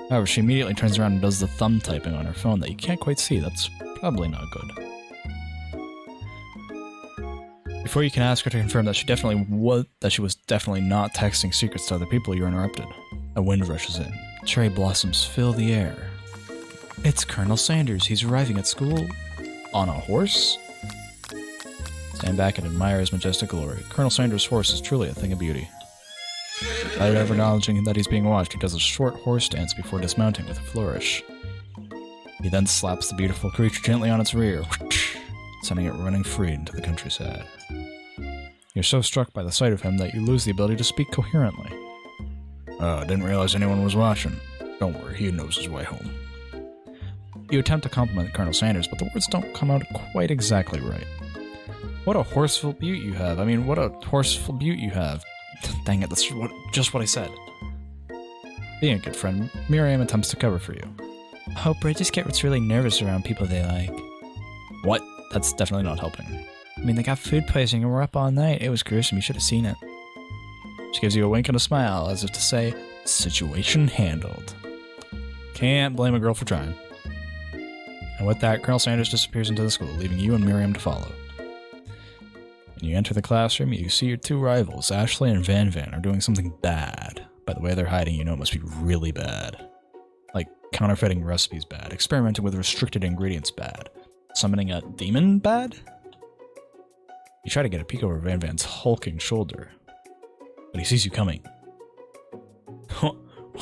However, she immediately turns around and does the thumb typing on her phone that you can't quite see. That's probably not good. Before you can ask her to confirm that she was definitely not texting secrets to other people, you're interrupted. A wind rushes in. Cherry blossoms fill the air. It's Colonel Sanders. He's arriving at school on a horse? Stand back and admire his majestic glory. Colonel Sanders' horse is truly a thing of beauty. Without ever acknowledging that he's being watched, he does a short horse dance before dismounting with a flourish. He then slaps the beautiful creature gently on its rear, sending it running free into the countryside. You're so struck by the sight of him that you lose the ability to speak coherently. I didn't realize anyone was watching. Don't worry, he knows his way home. You attempt to compliment Colonel Sanders, but the words don't come out quite exactly right. What a horseful beaut you have. What a horseful beaut you have. Dang it, that's just what I said. Being a good friend, Miriam attempts to cover for you. Oh, Bridges gets really nervous around people they like. What? That's definitely not helping. They got food poisoning and were up all night. It was gruesome, you should have seen it. She gives you a wink and a smile, as if to say, situation handled. Can't blame a girl for trying. And with that, Colonel Sanders disappears into the school, leaving you and Miriam to follow. When you enter the classroom, you see your two rivals, Ashley and Van Van, are doing something bad. By the way they're hiding, you know it must be really bad. Like, counterfeiting recipes bad, experimenting with restricted ingredients bad, summoning a demon bad? You try to get a peek over Van Van's hulking shoulder, but he sees you coming.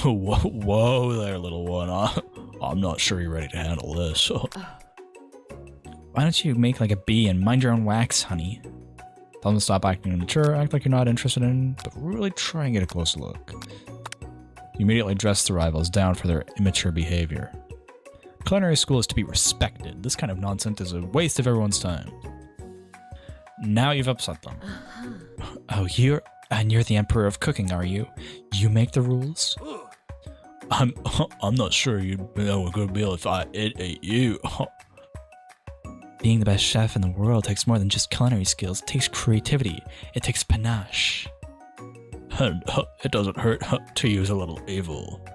Whoa there, little one. I'm not sure you're ready to handle this. Why don't you make like a bee and mind your own wax, honey? Tell them to stop acting immature, act like you're not interested in, but really try and get a close look. You immediately dress the rivals down for their immature behavior. Culinary school is to be respected. This kind of nonsense is a waste of everyone's time. Now you've upset them. Oh, you're the emperor of cooking, are you? You make the rules? I'm not sure you'd know a good meal if I ate you. Being the best chef in the world takes more than just culinary skills. It takes creativity. It takes panache. And it doesn't hurt to use a little evil.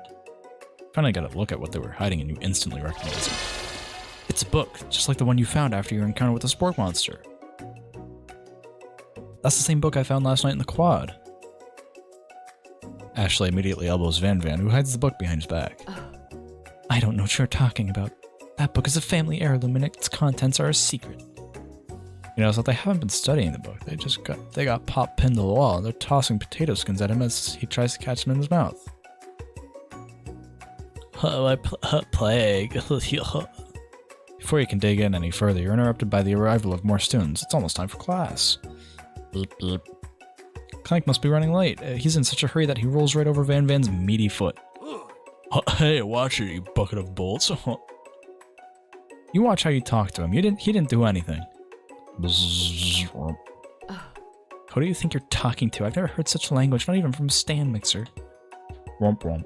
Finally got a look at what they were hiding and you instantly recognize it. It's a book, just like the one you found after your encounter with the spork monster. That's the same book I found last night in the quad. Ashley immediately elbows Van, who hides the book behind his back. I don't know what you're talking about. That book is a family heirloom and its contents are a secret. You know, so they haven't been studying the book. They got pop pinned to the wall and they're tossing potato skins at him as he tries to catch them in his mouth. Plague. Before you can dig in any further, you're interrupted by the arrival of more students. It's almost time for class. Beep beep. Clank must be running late. He's in such a hurry that he rolls right over Van's meaty foot. Hey, watch it, you bucket of bolts. You watch how you talk to him. He didn't do anything. Who do you think you're talking to? I've never heard such language, not even from a stand mixer. Womp womp.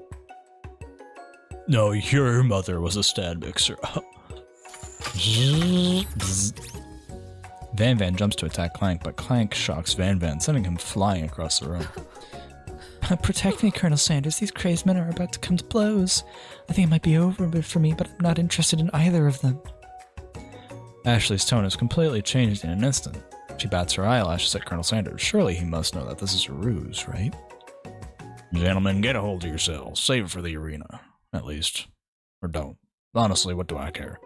No, your mother was a stand mixer. Van jumps to attack Clank, but Clank shocks Van, sending him flying across the room. Protect me, Colonel Sanders. These crazed men are about to come to blows. I think it might be over for me, but I'm not interested in either of them. Ashley's tone has completely changed in an instant. She bats her eyelashes at Colonel Sanders. Surely he must know that this is a ruse, right? Gentlemen, get a hold of yourselves. Save it for the arena. At least. Or don't. Honestly, what do I care?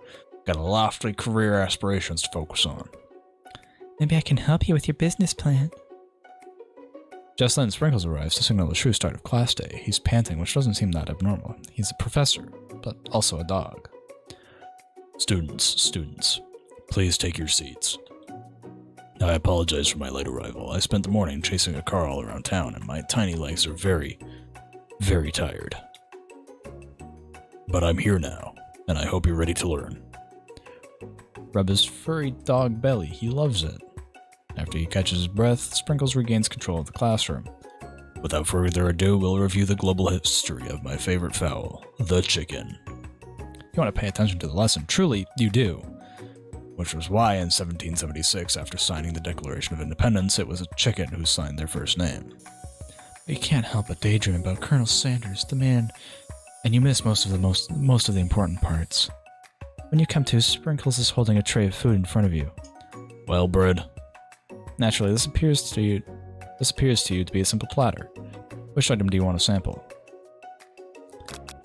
Got a lofty career aspirations to focus on. Maybe I can help you with your business plan. Just then, Sprinkles arrives to signal the true start of class day. He's panting, which doesn't seem that abnormal. He's a professor, but also a dog. Students, please take your seats. I apologize for my late arrival. I spent the morning chasing a car all around town, and my tiny legs are very, very tired. But I'm here now, and I hope you're ready to learn. Rub his furry dog belly. He loves it. After he catches his breath, Sprinkles regains control of the classroom. Without further ado, we'll review the global history of my favorite fowl, the chicken. You want to pay attention to the lesson. Truly, you do. Which was why in 1776, after signing the Declaration of Independence, it was a chicken who signed their first name. You can't help but daydream about Colonel Sanders, the man, and you miss most of the important parts. When you come to, Sprinkles is holding a tray of food in front of you. Well, Bread. Naturally, this appears to you to be a simple platter. Which item do you want to sample?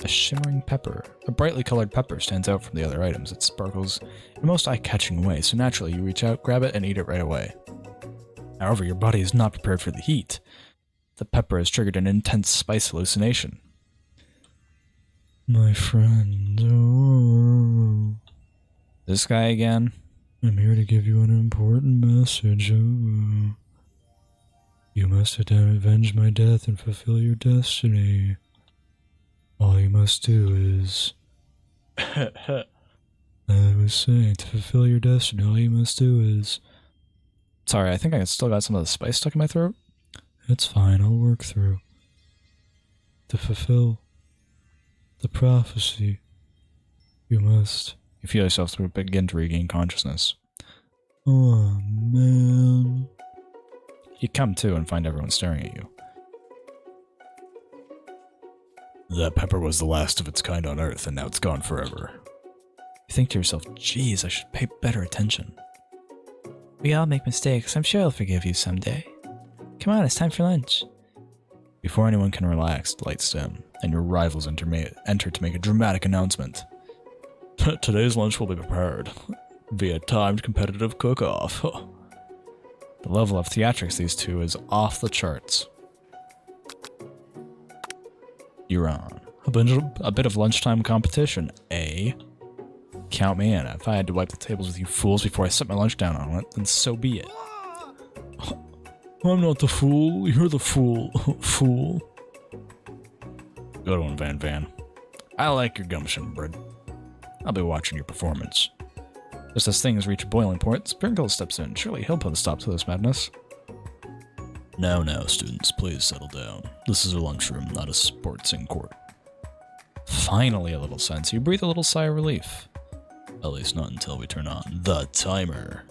A shimmering pepper. A brightly colored pepper stands out from the other items. It sparkles in a most eye-catching way, so naturally you reach out, grab it, and eat it right away. However, your body is not prepared for the heat. The pepper has triggered an intense spice hallucination. My friend, oh. This guy again? I'm here to give you an important message. Oh. You must avenge my death and fulfill your destiny. All you must do is... I was saying, to fulfill your destiny, all you must do is... Sorry, I think I still got some of the spice stuck in my throat. It's fine, I'll work through. To fulfill the prophecy, you must... You feel yourself begin to regain consciousness. Oh, man. You come to and find everyone staring at you. That pepper was the last of its kind on Earth, and now it's gone forever. You think to yourself, geez, I should pay better attention. We all make mistakes. I'm sure I'll forgive you someday. Come on, it's time for lunch. Before anyone can relax, the lights dim, and your rivals enter to make a dramatic announcement. Today's lunch will be prepared via timed competitive cook-off. The level of theatrics these two is off the charts. You're on. A bit of lunchtime competition, eh? Count me in. If I had to wipe the tables with you fools before I set my lunch down on it, then so be it. I'm not the fool. You're the fool. Fool. Good one, Van. I like your gumption, Bread. I'll be watching your performance. Just as things reach a boiling point, Sprinkles steps in. Surely he'll put a stop to this madness. Now, students, please settle down. This is a lunchroom, not a sportsing court. Finally, a little sense. You breathe a little sigh of relief. At least not until we turn on the timer.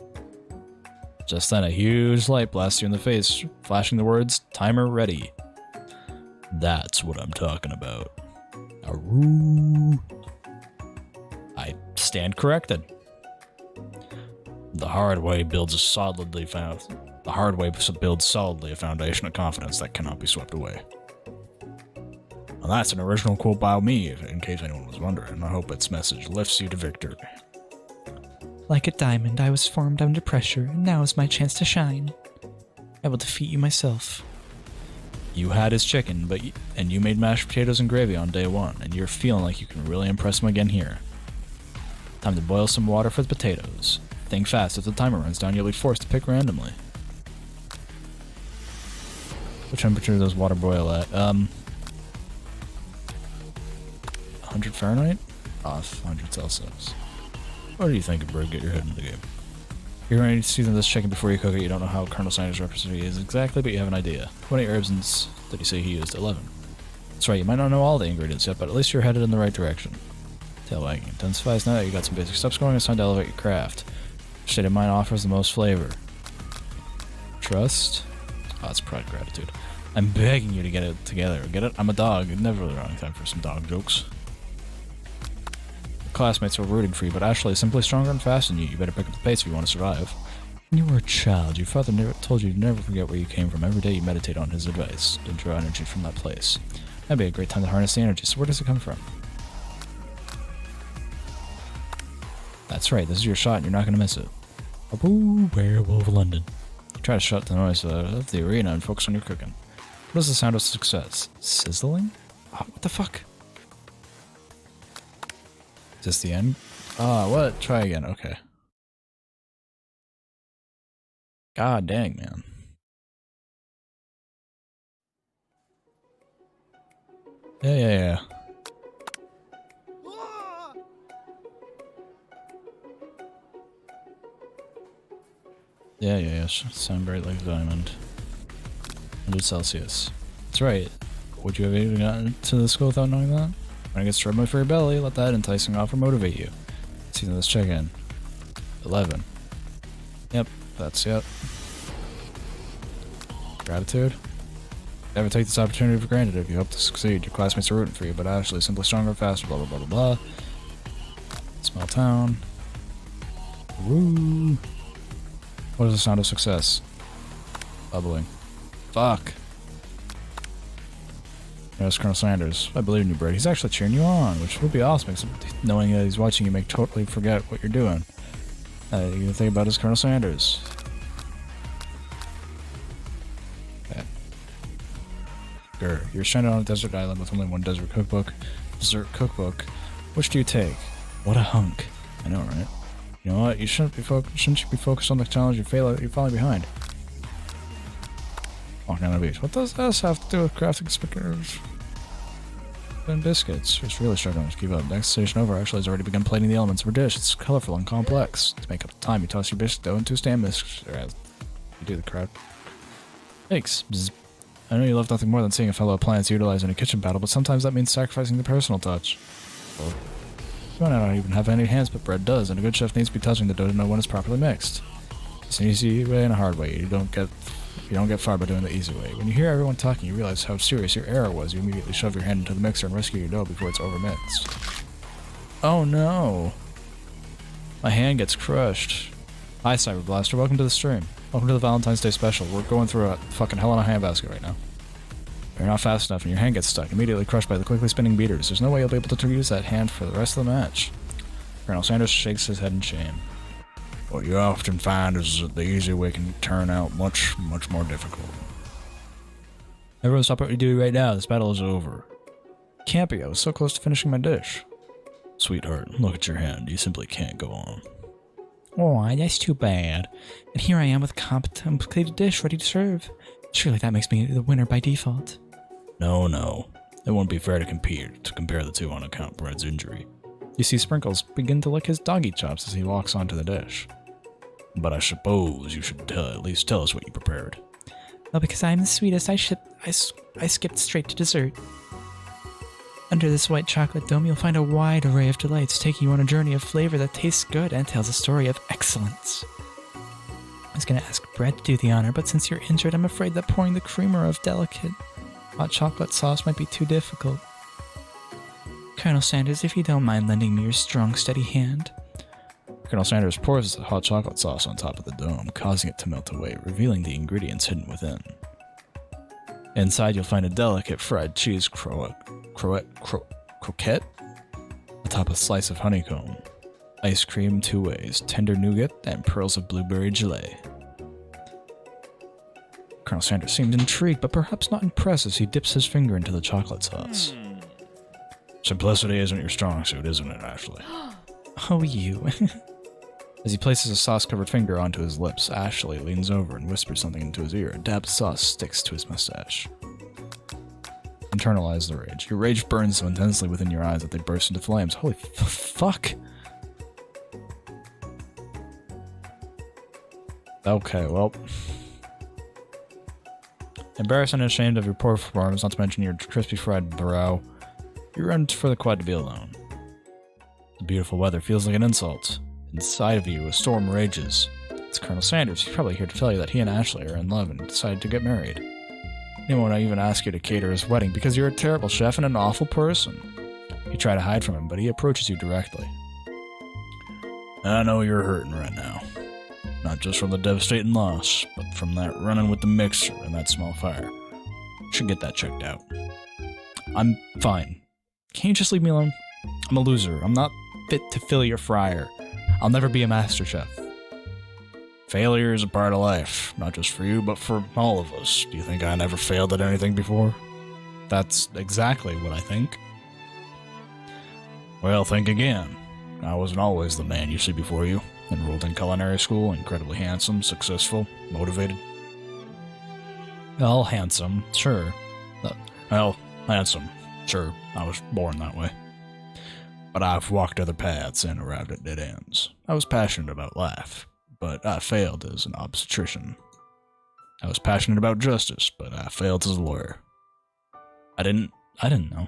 Just then a huge light blasts you in the face, flashing the words, "Timer ready." That's what I'm talking about. Aroo. I stand corrected. The hard way builds solidly a foundation of confidence that cannot be swept away. Well, that's an original quote by me, in case anyone was wondering. I hope its message lifts you to victory. Like a diamond, I was formed under pressure, and now is my chance to shine. I will defeat you myself. You had his chicken, and you made mashed potatoes and gravy on day 1, and you're feeling like you can really impress him again here. Time to boil some water for the potatoes. Think fast, if the timer runs down, you'll be forced to pick randomly. What temperature does water boil at? 100 Fahrenheit? Off 100 Celsius. What do you think, Bird? Get your head in the game. You're ready to season this chicken before you cook it. You don't know how Colonel Sanders' recipe is exactly, but you have an idea. 20 herbs and did he say he used 11? That's right, you might not know all the ingredients yet, but at least you're headed in the right direction. Tail wagging intensifies. Now that you got some basic steps going, it's time to elevate your craft. Which state of mind offers the most flavor? Trust? Oh, it's pride, gratitude. I'm begging you to get it together. Get it? I'm a dog. Never the wrong time for some dog jokes. Classmates are rooting for you, but Ashley is simply stronger and faster than you. You better pick up the pace if you want to survive. When you were a child, your father never told you to never forget where you came from. Every day you meditate on his advice. Don't draw energy from that place. That'd be a great time to harness the energy. So where does it come from? That's right, this is your shot and you're not going to miss it. Aboo, werewolf London. Try to shut the noise of the arena and focus on your cooking. What is the sound of success? Sizzling? Oh, what the fuck? Is this the end? Ah, what? Try again. Okay. God dang, man. Yeah. Yeah. Sound bright like a diamond. 100 Celsius. That's right. Would you have even gotten to the school without knowing that? When it gets rubbed for your belly, let that enticing offer motivate you. See, let's check in. 11. Yep, that's it. Gratitude? Never take this opportunity for granted if you hope to succeed. Your classmates are rooting for you, but Ashley is simply stronger and faster, blah blah blah blah blah. Small town. Woo! What is the sound of success? Bubbling. Fuck. There's Colonel Sanders. I believe in you, Brady. He's actually cheering you on, which would be awesome, knowing that he's watching you make totally forget what you're doing. You think about is Colonel Sanders. Okay. You're stranded on a desert island with only one dessert cookbook. Which do you take? What a hunk. I know, right? You know what? Shouldn't you be focused on the challenge you're falling behind? Walking on the beach. What does this have to do with crafting stickers and biscuits? Just really struggling to keep up. Next station over, Ashley has already begun plating the elements of her dish. It's colorful and complex. To make up the time, you toss your biscuit dough into a stand mix. You do the crowd. Thanks. Bzz. I know you love nothing more than seeing a fellow appliance utilized in a kitchen battle, but sometimes that means sacrificing the personal touch. Well, you might not even have any hands, but bread does, and a good chef needs to be touching the dough to know when it's properly mixed. It's an easy way and a hard way. You don't get far by doing the easy way. When you hear everyone talking, you realize how serious your error was. You immediately shove your hand into the mixer and rescue your dough before it's overmixed. Oh no! My hand gets crushed. Hi, Cyber Blaster. Welcome to the stream. Welcome to the Valentine's Day special. We're going through a fucking hell in a handbasket right now. You're not fast enough and your hand gets stuck, immediately crushed by the quickly spinning beaters. There's no way you'll be able to use that hand for the rest of the match. Colonel Sanders shakes his head in shame. What you often find is that the easy way can turn out much more difficult. Everyone stop what you're doing right now. This battle is over. Can't be. I was so close to finishing my dish. Sweetheart, look at your hand. You simply can't go on. Oh, that's too bad. And here I am with a completed dish ready to serve. Surely that makes me the winner by default. No. It won't be fair to compare the two on account of Bread's injury. You see Sprinkles begin to lick his doggy chops as he walks onto the dish. But I suppose you should at least tell us what you prepared. Well, because I'm the sweetest, I skipped straight to dessert. Under this white chocolate dome, you'll find a wide array of delights, taking you on a journey of flavor that tastes good and tells a story of excellence. I was going to ask Bread to do the honor, but since you're injured, I'm afraid that pouring the creamer of delicate hot chocolate sauce might be too difficult. Colonel Sanders, if you don't mind lending me your strong, steady hand. Colonel Sanders pours the hot chocolate sauce on top of the dome, causing it to melt away, revealing the ingredients hidden within. Inside, you'll find a delicate fried cheese croquette atop a slice of honeycomb, ice cream 2 ways, tender nougat, and pearls of blueberry gelée. Colonel Sanders seemed intrigued, but perhaps not impressed as he dips his finger into the chocolate sauce. Simplicity isn't your strong suit, isn't it, Ashley? Oh, you. As he places a sauce-covered finger onto his lips, Ashley leans over and whispers something into his ear. A dab of sauce sticks to his mustache. Internalize the rage. Your rage burns so intensely within your eyes that they burst into flames. Holy fuck! Okay, well... Embarrassed and ashamed of your poor performance, not to mention your crispy fried brow, you run for the quad to be alone. The beautiful weather feels like an insult. Inside of you, a storm rages. It's Colonel Sanders. He's probably here to tell you that he and Ashley are in love and decided to get married. He won't even ask you to cater his wedding because you're a terrible chef and an awful person. You try to hide from him, but he approaches you directly. I know you're hurting right now. Not just from the devastating loss, but from that running with the mixer and that small fire. Should get that checked out. I'm fine. Can't you just leave me alone? I'm a loser. I'm not fit to fill your fryer. I'll never be a master chef. Failure is a part of life, not just for you, but for all of us. Do you think I never failed at anything before? That's exactly what I think. Well, think again. I wasn't always the man you see before you. Enrolled in culinary school, incredibly handsome, successful, motivated. Well, handsome, sure. Well, handsome, sure. I was born that way. But I've walked other paths and arrived at dead ends. I was passionate about life, but I failed as an obstetrician. I was passionate about justice, but I failed as a lawyer. I didn't know.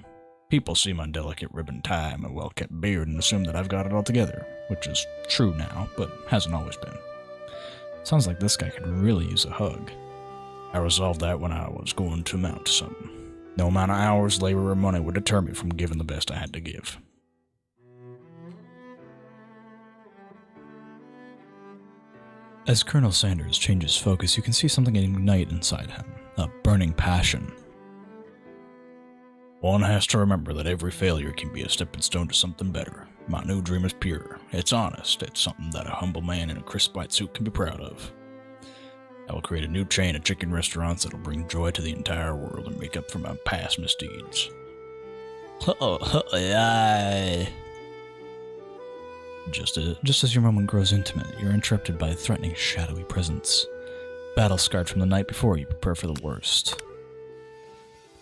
People see my delicate ribbon tie and my well-kept beard and assume that I've got it all together, which is true now, but hasn't always been. Sounds like this guy could really use a hug. I resolved that when I was going to amount to something. No amount of hours, labor, or money would deter me from giving the best I had to give. As Colonel Sanders changes focus, you can see something ignite inside him, a burning passion. One has to remember that every failure can be a stepping stone to something better. My new dream is pure. It's honest. It's something that a humble man in a crisp white suit can be proud of. I will create a new chain of chicken restaurants that will bring joy to the entire world and make up for my past misdeeds. Just as your moment grows intimate, you're interrupted by a threatening, shadowy presence. Battle-scarred from the night before, you prepare for the worst.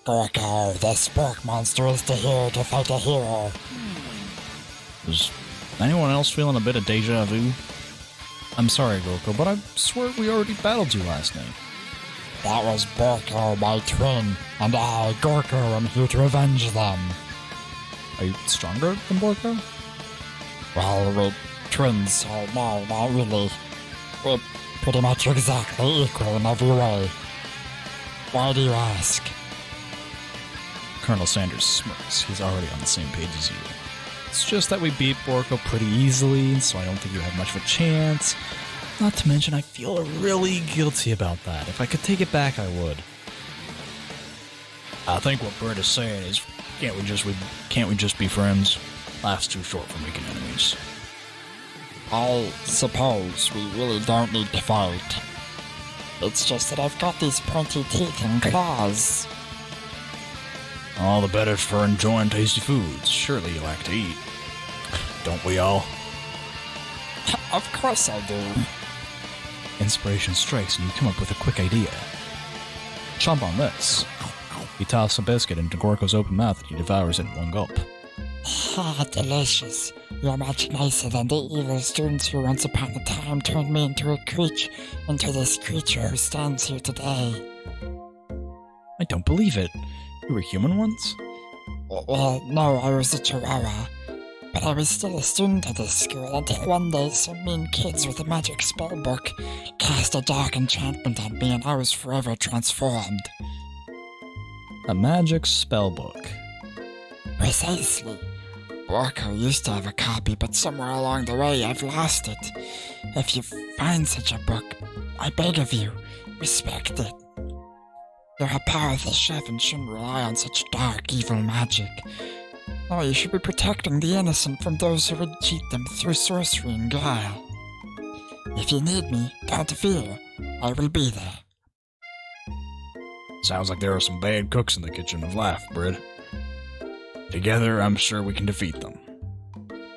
Gorko, the spork monster is here to fight a hero. Is anyone else feeling a bit of deja vu? I'm sorry, Gorko, but I swear we already battled you last night. That was Borko, my twin, and I, Gorko, am here to avenge them. Are you stronger than Borko? Well, we're twins, so no, not really. We're pretty much exactly equal in every way. Why do you ask? Colonel Sanders smirks. He's already on the same page as you. It's just that we beat Borko pretty easily, so I don't think you have much of a chance. Not to mention, I feel really guilty about that. If I could take it back, I would. I think what Bert is saying is, can't we just be friends? Life's too short for making enemies. I suppose we really don't need to fight. It's just that I've got these pointy teeth and claws. All the better for enjoying tasty foods. Surely you like to eat. Don't we all? Of course I do. Inspiration strikes and you come up with a quick idea. Chomp on this. You toss a biscuit into Gorko's open mouth and he devours it in one gulp. Ah, delicious. You're much nicer than the evil students who once upon a time turned me into this creature who stands here today. I don't believe it. You were human once? Well, no, I was a chihuahua. But I was still a student at this school until one day some mean kids with a magic spell book cast a dark enchantment on me and I was forever transformed. A magic spell book. Precisely. Orko used to have a copy, but somewhere along the way I've lost it. If you find such a book, I beg of you, respect it. You're a powerful chef and shouldn't rely on such dark, evil magic. No, you should be protecting the innocent from those who would cheat them through sorcery and guile. If you need me, don't fear. I will be there. Sounds like there are some bad cooks in the kitchen of life, Bread. Together, I'm sure we can defeat them.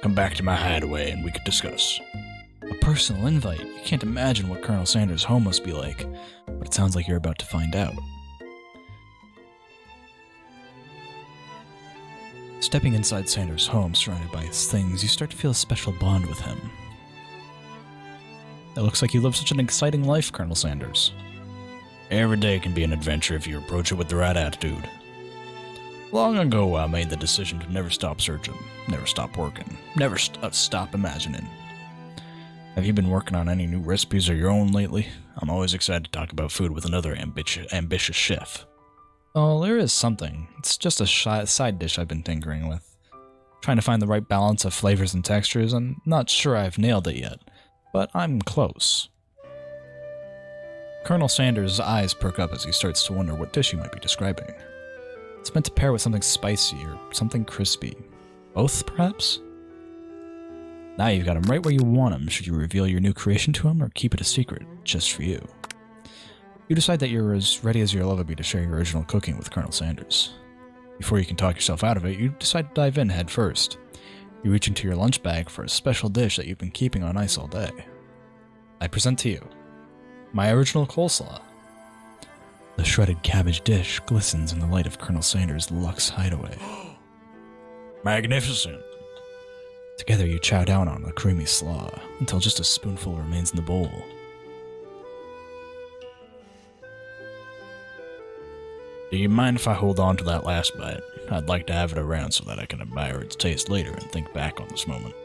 Come back to my hideaway and we can discuss. A personal invite. You can't imagine what Colonel Sanders' home must be like, but it sounds like you're about to find out. Stepping inside Sanders' home, surrounded by his things, you start to feel a special bond with him. It looks like you live such an exciting life, Colonel Sanders. Every day can be an adventure if you approach it with the right attitude. Long ago, I made the decision to never stop searching, never stop working, never stop imagining. Have you been working on any new recipes of your own lately? I'm always excited to talk about food with another ambitious chef. Oh, there is something. It's just a side dish I've been tinkering with. Trying to find the right balance of flavors and textures. I'm not sure I've nailed it yet, but I'm close. Colonel Sanders' eyes perk up as he starts to wonder what dish he might be describing. It's meant to pair with something spicy or something crispy. Both, perhaps? Now you've got him right where you want him. Should you reveal your new creation to him or keep it a secret, just for you? You decide that you're as ready as you'll ever be to share your original cooking with Colonel Sanders. Before you can talk yourself out of it, you decide to dive in head first. You reach into your lunch bag for a special dish that you've been keeping on ice all day. I present to you my original coleslaw. The shredded cabbage dish glistens in the light of Colonel Sanders' luxe hideaway. Magnificent! Together you chow down on the creamy slaw until just a spoonful remains in the bowl. Do you mind if I hold on to that last bite? I'd like to have it around so that I can admire its taste later and think back on this moment.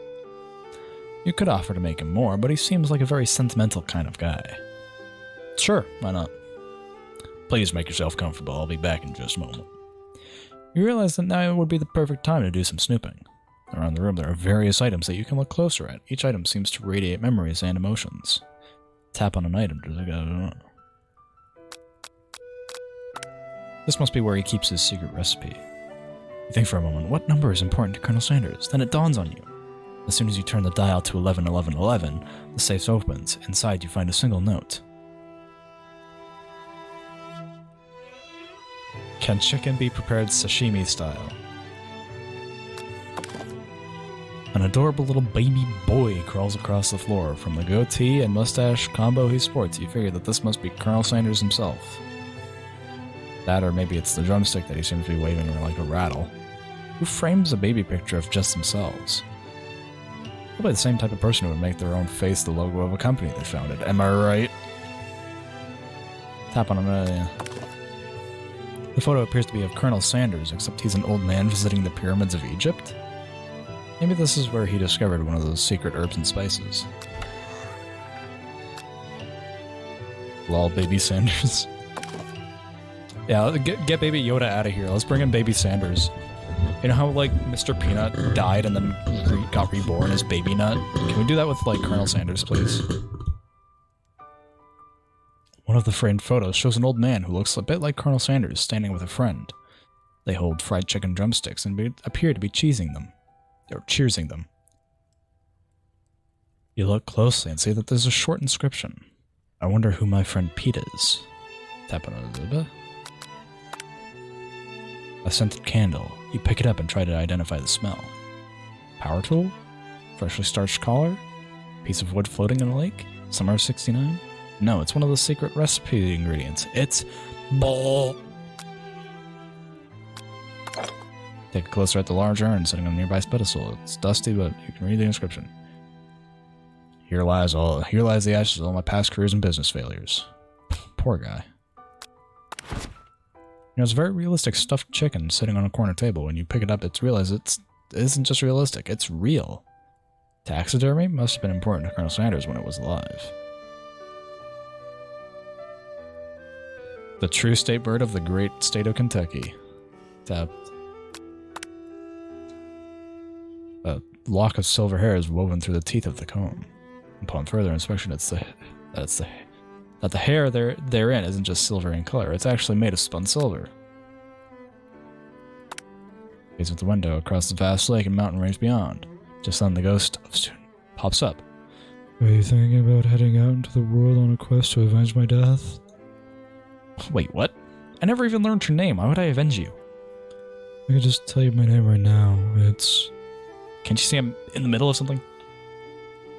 You could offer to make him more, but he seems like a very sentimental kind of guy. Sure, why not? Please make yourself comfortable. I'll be back in just a moment. You realize that now would be the perfect time to do some snooping. Around the room there are various items that you can look closer at. Each item seems to radiate memories and emotions. Tap on an item to... This must be where he keeps his secret recipe. You think for a moment, what number is important to Colonel Sanders? Then it dawns on you. As soon as you turn the dial to 111111, the safe opens. Inside you find a single note. Can chicken be prepared sashimi style? An adorable little baby boy crawls across the floor. From the goatee and mustache combo he sports, you figure that this must be Colonel Sanders himself. That, or maybe it's the drumstick that he seems to be waving like a rattle. Who frames a baby picture of just themselves? Probably the same type of person who would make their own face the logo of a company they founded. Am I right? Tap on another. Yeah. The photo appears to be of Colonel Sanders, except he's an old man visiting the pyramids of Egypt. Maybe this is where he discovered one of those secret herbs and spices. Lol, baby Sanders. Yeah, get baby Yoda out of here. Let's bring in baby Sanders. You know how, like, Mr. Peanut died and then got reborn as Baby Nut? Can we do that with, like, Colonel Sanders, please? One of the framed photos shows an old man who looks a bit like Colonel Sanders standing with a friend. They hold fried chicken drumsticks and appear to be cheersing them. You look closely and see that there's a short inscription. I wonder who my friend Pete is. Tap on it. A scented candle. You pick it up and try to identify the smell. Power tool? Freshly starched collar? Piece of wood floating in a lake? Summer 69? No, it's one of the secret recipe ingredients. It's bull. Take a closer at the large urn sitting on a nearby pedestal. It's dusty, but you can read the inscription. Here lies the ashes of all my past careers and business failures. Poor guy. It's a very realistic stuffed chicken sitting on a corner table. When you pick it up, it isn't just realistic, it's real. Taxidermy must have been important to Colonel Sanders when it was alive. The true state bird of the great state of Kentucky. A lock of silver hair is woven through the teeth of the comb. Upon further inspection, that the hair therein isn't just silver in color, it's actually made of spun silver. Gaze at the window across the vast lake and mountain range beyond. Just then the ghost of student pops up. Are you thinking about heading out into the world on a quest to avenge my death? Wait, what? I never even learned your name. Why would I avenge you? I can just tell you my name right now. It's... Can't you see I'm in the middle of something?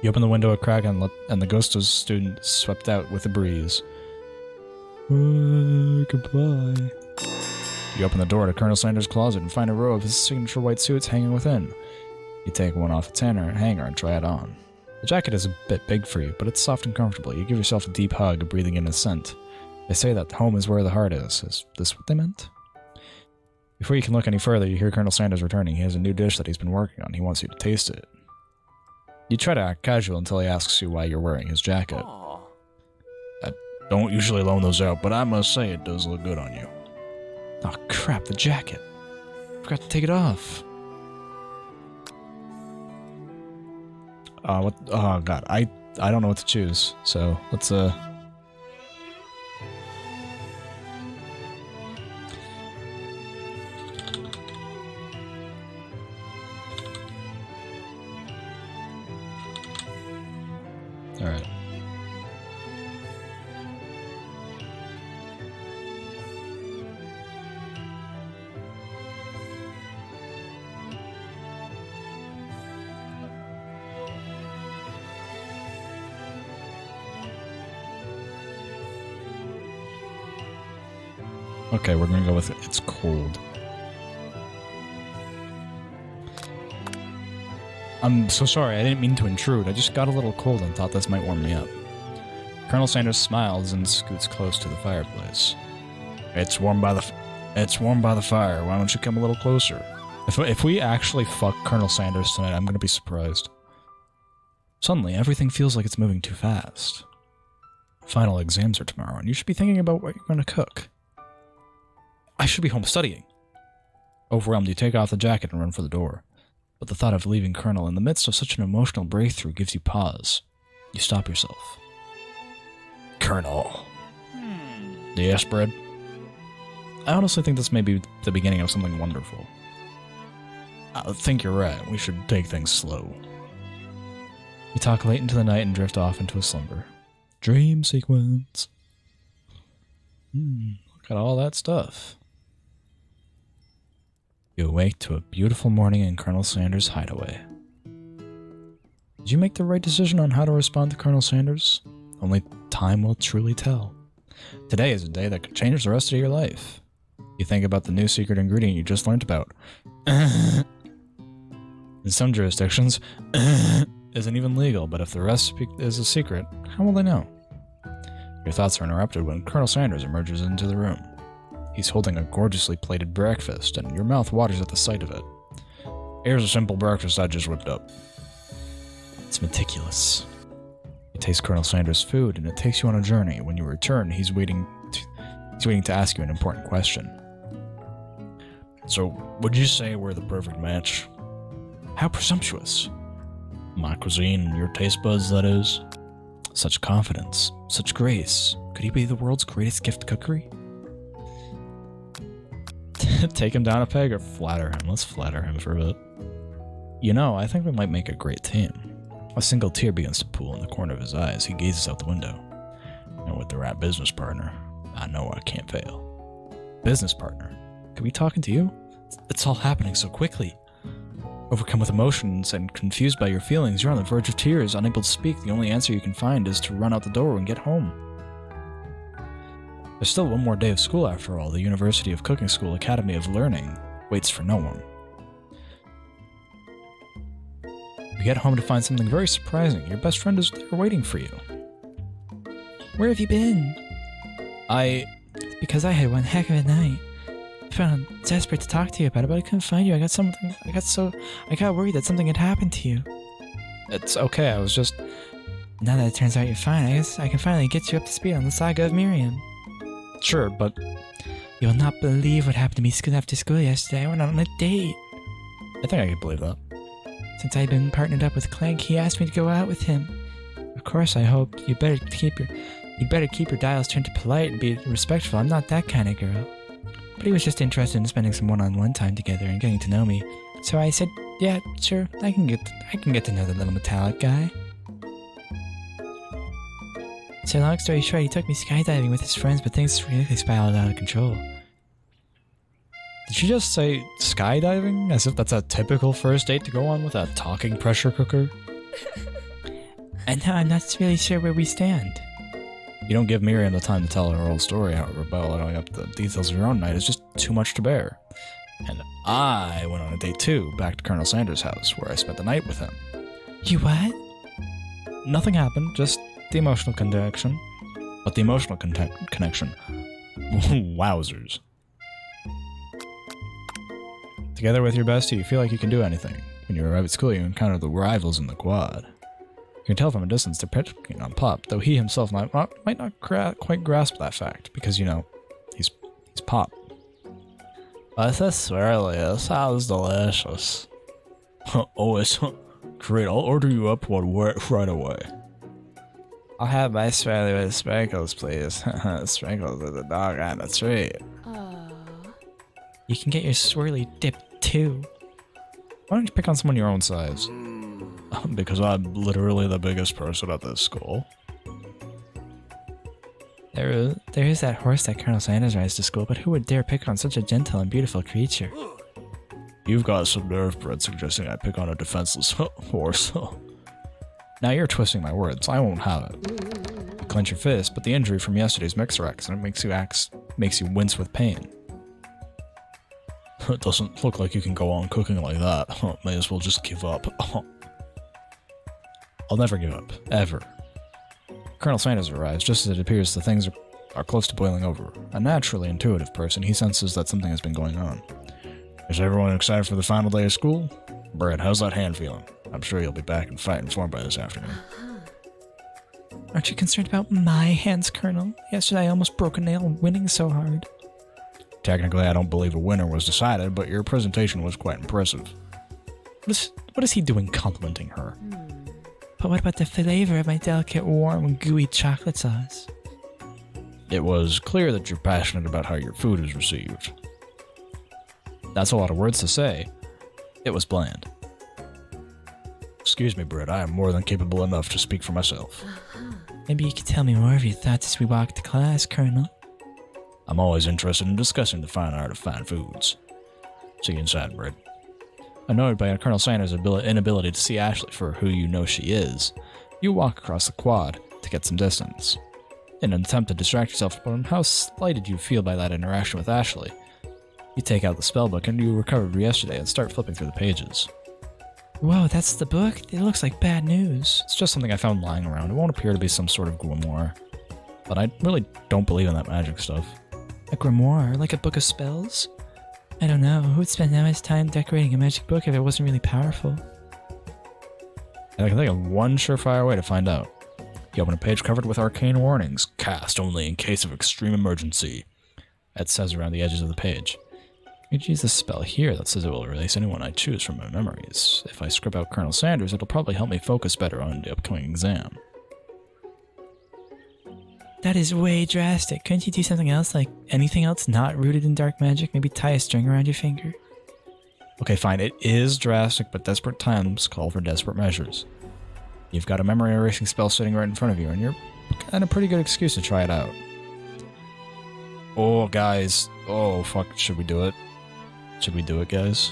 You open the window a crack and the ghost of student swept out with a breeze. Goodbye. You open the door to Colonel Sanders' closet and find a row of his signature white suits hanging within. You take one off its hanger and try it on. The jacket is a bit big for you, but it's soft and comfortable. You give yourself a deep hug, breathing in his scent. They say that home is where the heart is. Is this what they meant? Before you can look any further, you hear Colonel Sanders returning. He has a new dish that he's been working on. He wants you to taste it. You try to act casual until he asks you why you're wearing his jacket. I don't usually loan those out, but I must say it does look good on you. Oh crap, the jacket. Forgot to take it off. What? Oh god, I don't know what to choose. So let's All right. Okay, we're gonna go with it's cold. I'm so sorry, I didn't mean to intrude. I just got a little cold and thought this might warm me up. Colonel Sanders smiles and scoots close to the fireplace. It's warm by the fire. Why don't you come a little closer? If we actually fuck Colonel Sanders tonight, I'm gonna be surprised. Suddenly, everything feels like it's moving too fast. Final exams are tomorrow, and you should be thinking about what you're gonna cook. I should be home studying. Overwhelmed, you take off the jacket and run for the door. But the thought of leaving Colonel in the midst of such an emotional breakthrough gives you pause. You stop yourself. Colonel. Yes, Bread? I honestly think this may be the beginning of something wonderful. I think you're right. We should take things slow. You talk late into the night and drift off into a slumber. Dream sequence. Look at all that stuff. You awake to a beautiful morning in Colonel Sanders' hideaway. Did you make the right decision on how to respond to Colonel Sanders? Only time will truly tell. Today is a day that could change the rest of your life. You think about the new secret ingredient you just learned about. In some jurisdictions, isn't even legal, but if the recipe is a secret, how will they know? Your thoughts are interrupted when Colonel Sanders emerges into the room. He's holding a gorgeously plated breakfast, and your mouth waters at the sight of it. Here's a simple breakfast I just whipped up. It's meticulous. You taste Colonel Sanders' food, and it takes you on a journey. When you return, he's waiting to ask you an important question. So, would you say we're the perfect match? How presumptuous. My cuisine and your taste buds, that is. Such confidence, such grace. Could he be the world's greatest gift cookery? Take him down a peg or flatter him? Let's flatter him for a bit. You know, I think we might make a great team. A single tear begins to pool in the corner of his eyes. He gazes out the window. And with the right business partner, I know I can't fail. Business partner? Could we talking to you? It's all happening so quickly. Overcome with emotions and confused by your feelings, you're on the verge of tears, unable to speak. The only answer you can find is to run out the door and get home. There's still one more day of school after all. The University of Cooking School Academy of Learning waits for no one. You get home to find something very surprising. Your best friend is there waiting for you. Where have you been? Because I had one heck of a night. found desperate to talk to you about it, but I couldn't find you. I got worried that something had happened to you. It's okay, I was just... Now that it turns out you're fine, I guess I can finally get you up to speed on the saga of Miriam. Sure, but... You'll not believe what happened to me after school yesterday. I went on a date. I think I could believe that. Since I'd been partnered up with Clank, he asked me to go out with him. Of course, I hoped you'd better keep your dials turned to polite and be respectful. I'm not that kind of girl. But he was just interested in spending some one-on-one time together and getting to know me. So I said, yeah, sure, I can get to know the little metallic guy. So long story short, he took me skydiving with his friends, but things really spiraled out of control. Did you just say skydiving? As if that's a typical first date to go on with a talking pressure cooker? And now I'm not really sure where we stand. You don't give Miriam the time to tell her whole story, however, bellowing up the details of your own night is just too much to bear. And I went on a date too, back to Colonel Sanders' house, where I spent the night with him. You what? Nothing happened, just the emotional connection. But the emotional connection... Wowzers. Together with your bestie, you feel like you can do anything. When you arrive at school, you encounter the rivals in the quad. You can tell from a distance they're picking on Pop, though he himself might not quite grasp that fact, because, you know, he's Pop. This really sounds delicious. Oh, it's great. I'll order you up one right away. I'll have my swirly with sprinkles, please. Sprinkles with a dog on a treat. You can get your swirly dip too. Why don't you pick on someone your own size? Because I'm literally the biggest person at this school. There is that horse that Colonel Sanders rides to school, but who would dare pick on such a gentle and beautiful creature? You've got some nerve, Brett, suggesting I pick on a defenseless horse. Now you're twisting my words. I won't have it. You clench your fist, but the injury from yesterday's mixer accident makes you wince with pain. It doesn't look like you can go on cooking like that. May as well just give up. I'll never give up. Ever. Colonel Sanders arrives just as it appears the things are close to boiling over. A naturally intuitive person, he senses that something has been going on. Is everyone excited for the final day of school? Brett, how's that hand feeling? I'm sure you'll be back in fighting form by this afternoon. Aren't you concerned about my hands, Colonel? Yesterday I almost broke a nail winning so hard. Technically, I don't believe a winner was decided, but your presentation was quite impressive. What is he doing complimenting her? But what about the flavor of my delicate, warm, gooey chocolate sauce? It was clear that you're passionate about how your food is received. That's a lot of words to say. It was bland. Excuse me, Brett, I am more than capable enough to speak for myself. Maybe you could tell me more of your thoughts as we walk to class, Colonel. I'm always interested in discussing the fine art of fine foods. See you inside, Brett. Annoyed by Colonel Sanders' inability to see Ashley for who you know she is, you walk across the quad to get some distance. In an attempt to distract yourself from how slighted you feel by that interaction with Ashley, you take out the spellbook and you recovered yesterday and start flipping through the pages. Whoa, that's the book? It looks like bad news. It's just something I found lying around. It won't appear to be some sort of grimoire. But I really don't believe in that magic stuff. A grimoire? Like a book of spells? I don't know. Who would spend that much time decorating a magic book if it wasn't really powerful? And I can think of one surefire way to find out. You open a page covered with arcane warnings. Cast only in case of extreme emergency. It says around the edges of the page. I could use this spell here that says it will release anyone I choose from my memories. If I script out Colonel Sanders, it'll probably help me focus better on the upcoming exam. That is way drastic. Couldn't you do something else, like anything else not rooted in dark magic? Maybe tie a string around your finger? Okay, fine, it is drastic, but desperate times call for desperate measures. You've got a memory erasing spell sitting right in front of you, and you're got a pretty good excuse to try it out. Oh, guys. Oh, fuck, should we do it? Should we do it, guys?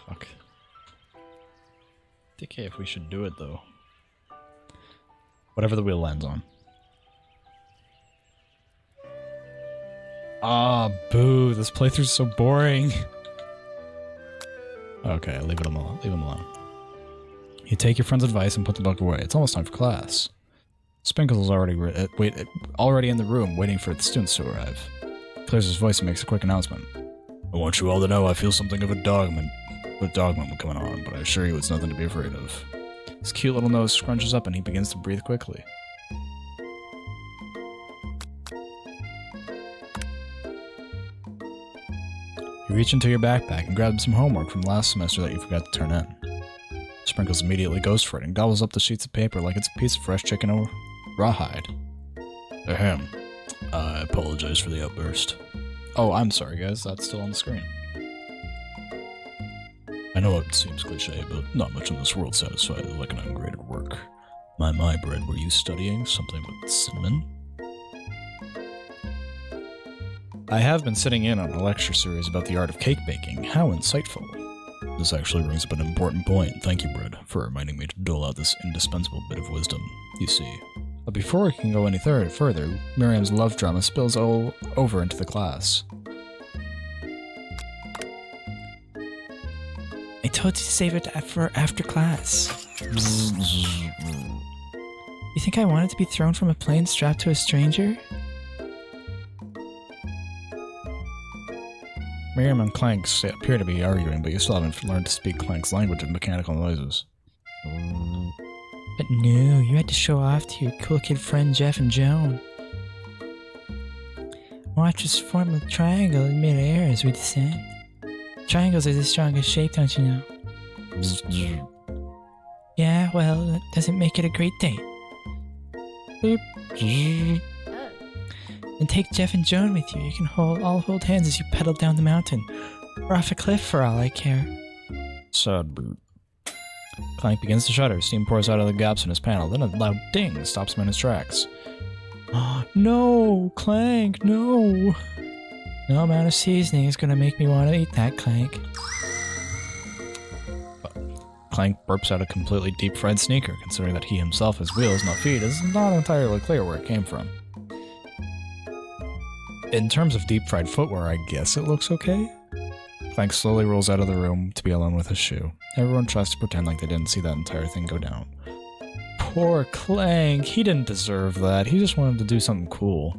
Fuck. Okay, if we should do it, though. Whatever the wheel lands on. Ah, boo. This playthrough's so boring. Okay, leave him alone. Leave him alone. You take your friend's advice and put the book away. It's almost time for class. Sprinkles is already in the room, waiting for the students to arrive. He clears his voice and makes a quick announcement. I want you all to know I feel something of a dogman coming on, but I assure you it's nothing to be afraid of. His cute little nose scrunches up and he begins to breathe quickly. You reach into your backpack and grab some homework from last semester that you forgot to turn in. Sprinkles immediately goes for it and gobbles up the sheets of paper like it's a piece of fresh chicken or rawhide. Ahem. I apologize for the outburst. Oh, I'm sorry guys, that's still on the screen. I know it seems cliche, but not much in this world satisfies like an ungraded work. My bread, were you studying something with cinnamon? I have been sitting in on a lecture series about the art of cake baking. How insightful. This actually brings up an important point. Thank you, Bread, for reminding me to dole out this indispensable bit of wisdom. You see. But before we can go any further, Miriam's love drama spills all over into the class. I told you to save it for after class. You think I wanted to be thrown from a plane strapped to a stranger? Miriam and Clank appear to be arguing, but you still haven't learned to speak Clank's language of mechanical noises. But no, you had to show off to your cool kid friend Jeff and Joan. Watch us form a triangle in midair as we descend. Triangles are the strongest shape, don't you know? Yeah, well, that doesn't make it a great date. Boop. And take Jeff and Joan with you. You can all hold hands as you pedal down the mountain. Or off a cliff for all I care. Sad boot. Clank begins to shudder. Steam pours out of the gaps in his panel. Then a loud ding stops him in his tracks. No! Clank, no! No amount of seasoning is gonna make me want to eat that, Clank. Clank burps out a completely deep-fried sneaker. Considering that he himself has wheels, not feet, it's not entirely clear where it came from. In terms of deep-fried footwear, I guess it looks okay. Clank slowly rolls out of the room to be alone with his shoe. Everyone tries to pretend like they didn't see that entire thing go down. Poor Clank, he didn't deserve that. He just wanted to do something cool.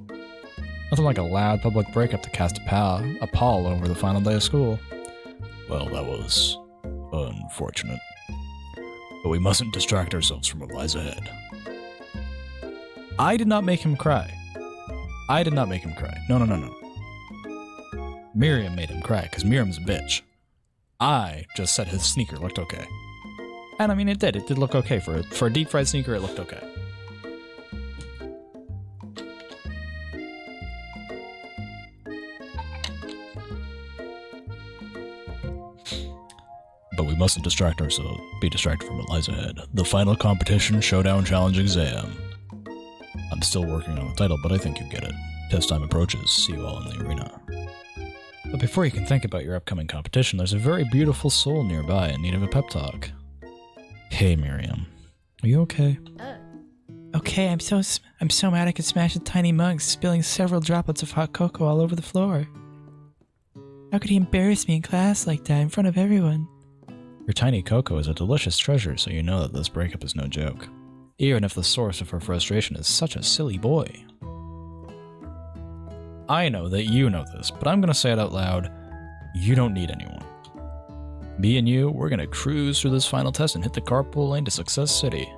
Nothing like a loud public breakup to cast a pall over the final day of school. Well, that was unfortunate. But we mustn't distract ourselves from what lies ahead. I did not make him cry. I did not make him cry. No. Miriam made him cry, because Miriam's a bitch. I just said his sneaker looked okay. And I mean, it did. It did look okay. For a deep-fried sneaker, it looked okay. But we mustn't be distracted from what lies ahead. The final competition, Showdown Challenge Exam. I'm still working on the title, but I think you get it. Test time approaches. See you all in the arena. But before you can think about your upcoming competition, there's a very beautiful soul nearby in need of a pep talk. Hey, Miriam. Are you okay? Okay, I'm so mad I could smash a tiny mug, spilling several droplets of hot cocoa all over the floor. How could he embarrass me in class like that in front of everyone? Your tiny cocoa is a delicious treasure, so you know that this breakup is no joke. Even if the source of her frustration is such a silly boy. I know that you know this, but I'm gonna say it out loud. You don't need anyone. Me and you, we're gonna cruise through this final test and hit the carpool lane to Success City.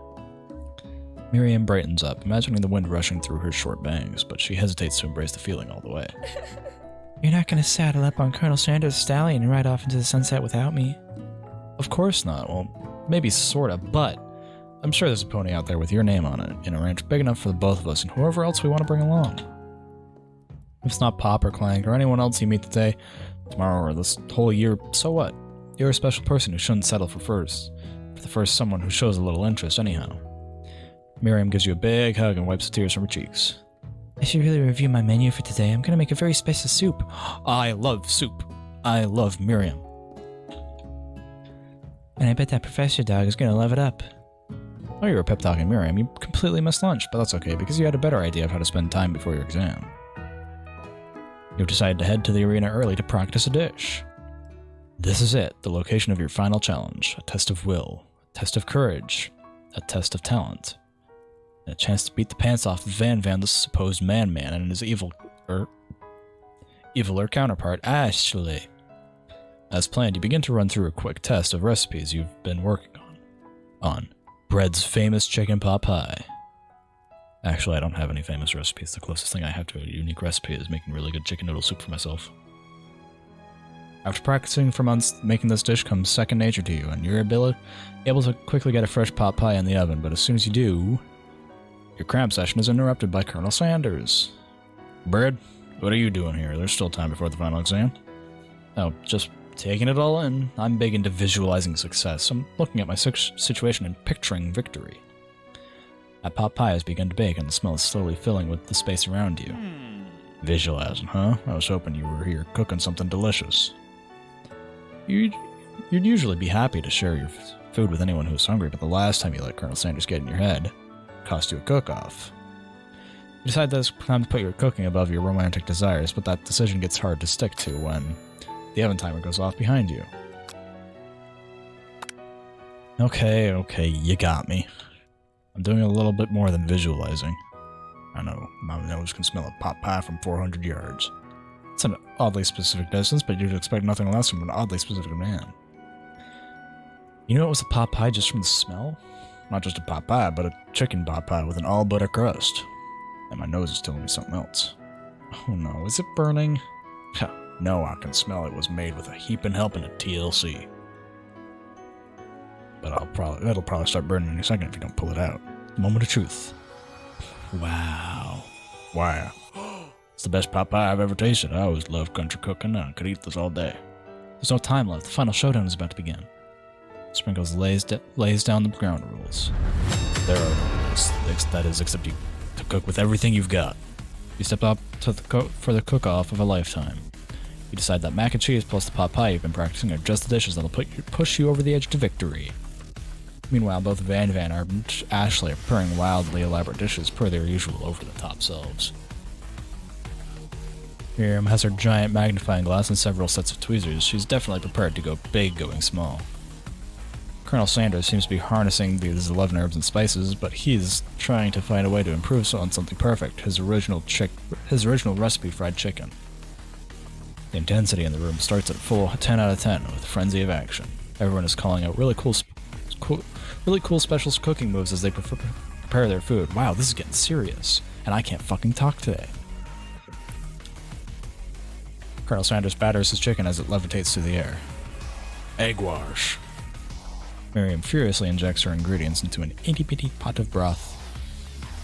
Miriam brightens up, imagining the wind rushing through her short bangs, but she hesitates to embrace the feeling all the way. You're not gonna saddle up on Colonel Sanders' stallion and ride off into the sunset without me. Of course not. Well, maybe sorta, but I'm sure there's a pony out there with your name on it, in a ranch big enough for the both of us and whoever else we want to bring along. If it's not Pop or Clank or anyone else you meet today, tomorrow, or this whole year, so what? You're a special person who shouldn't settle for the first someone who shows a little interest anyhow. Miriam gives you a big hug and wipes the tears from her cheeks. I should really review my menu for today. I'm gonna make a very special soup. I love soup. I love Miriam. And I bet that professor dog is gonna love it up. Oh, you were pep talking Miriam. You completely missed lunch, but that's okay because you had a better idea of how to spend time before your exam. You've decided to head to the arena early to practice a dish. This is it, the location of your final challenge. A test of will, a test of courage, a test of talent, and a chance to beat the pants off of Van, the supposed man-man, and his eviler counterpart, Ashley. As planned, you begin to run through a quick test of recipes you've been working on. Bread's famous chicken pot pie. Actually, I don't have any famous recipes. The closest thing I have to a unique recipe is making really good chicken noodle soup for myself. After practicing for months, making this dish comes second nature to you, and you're able to quickly get a fresh pot pie in the oven, but as soon as you do, your cram session is interrupted by Colonel Sanders. Bread, what are you doing here? There's still time before the final exam. Oh, just taking it all in. I'm big into visualizing success. I'm looking at my situation and picturing victory. That pot pie has begun to bake, and the smell is slowly filling with the space around you. Visualizing, huh? I was hoping you were here cooking something delicious. You'd usually be happy to share your food with anyone who's hungry, but the last time you let Colonel Sanders get in your head, it cost you a cook-off. You decide that it's time to put your cooking above your romantic desires, but that decision gets hard to stick to when the oven timer goes off behind you. Okay, you got me. I'm doing a little bit more than visualizing. I know, my nose can smell a pot pie from 400 yards. It's an oddly specific distance, but you'd expect nothing less from an oddly specific man. You know it was a pot pie just from the smell? Not just a pot pie, but a chicken pot pie with an all-butter crust. And my nose is telling me something else. Oh no, is it burning? No, I can smell it was made with a heaping helping of TLC. But it'll probably start burning in a second if you don't pull it out. Moment of truth. Wow. It's the best pot pie I've ever tasted. I always loved country cooking and I could eat this all day. There's no time left. The final showdown is about to begin. Sprinkles lays down the ground rules. There are no rules. That is, except you to cook with everything you've got. You step up for the cook-off of a lifetime. You decide that mac and cheese plus the pot pie you've been practicing are just the dishes that'll push you over the edge to victory. Meanwhile, both Van and Ashley are preparing wildly elaborate dishes per their usual over-the-top selves. Miriam has her giant magnifying glass and several sets of tweezers. She's definitely prepared to go big going small. Colonel Sanders seems to be harnessing these 11 herbs and spices, but he's trying to find a way to improve on something perfect, his original recipe fried chicken. The intensity in the room starts at full 10 out of 10 with a frenzy of action. Everyone is calling out really cool special cooking moves as they prepare their food. Wow, this is getting serious, and I can't fucking talk today. Colonel Sanders batters his chicken as it levitates through the air. Egg wash. Miriam furiously injects her ingredients into an itty-bitty pot of broth.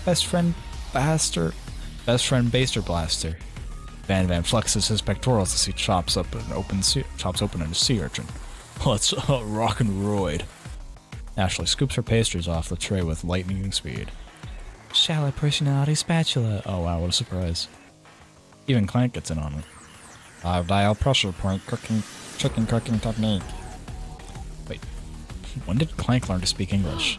Best friend baster blaster. Van flexes his pectorals as he chops open a sea urchin. Let's rock and roid. Ashley scoops her pastries off the tray with lightning speed. Shallow personality spatula. Oh wow, what a surprise. Even Clank gets in on it. Dial pressure point chicken cooking technique. Wait, when did Clank learn to speak English?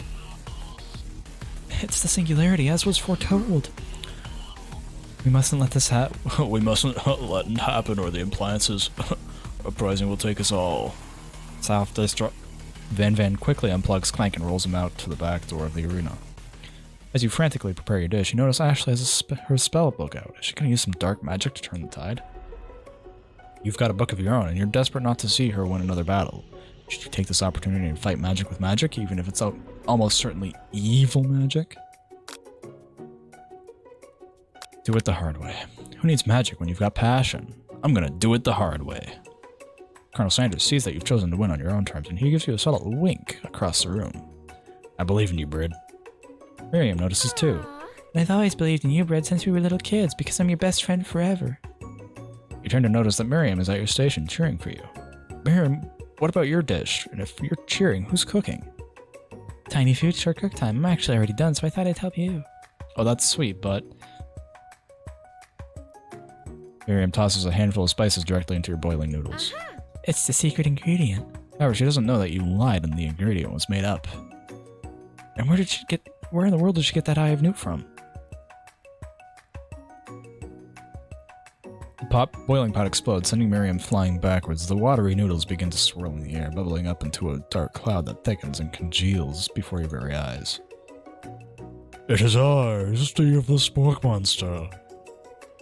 It's the singularity, as was foretold. We mustn't let this happen. We mustn't let it happen, or the appliances uprising will take us all. Self-destruct. Van quickly unplugs Clank and rolls him out to the back door of the arena. As you frantically prepare your dish, you notice Ashley has her spell book out. Is she going to use some dark magic to turn the tide? You've got a book of your own, and you're desperate not to see her win another battle. Should you take this opportunity and fight magic with magic, even if it's almost certainly evil magic? Do it the hard way. Who needs magic when you've got passion? I'm gonna do it the hard way. Colonel Sanders sees that you've chosen to win on your own terms, and he gives you a subtle wink across the room. I believe in you, Bread. Miriam notices too. And I've always believed in you, Bread, since we were little kids, because I'm your best friend forever. You turn to notice that Miriam is at your station cheering for you. Miriam, what about your dish? And if you're cheering, who's cooking? Tiny food, short cook time. I'm actually already done, so I thought I'd help you. Oh, that's sweet, but... Miriam tosses a handful of spices directly into your boiling noodles. It's the secret ingredient. However, she doesn't know that you lied and the ingredient was made up. And where in the world did she get that eye of newt from? boiling pot explodes, sending Miriam flying backwards. The watery noodles begin to swirl in the air, bubbling up into a dark cloud that thickens and congeals before your very eyes. It is I, Steve the Spork Monster.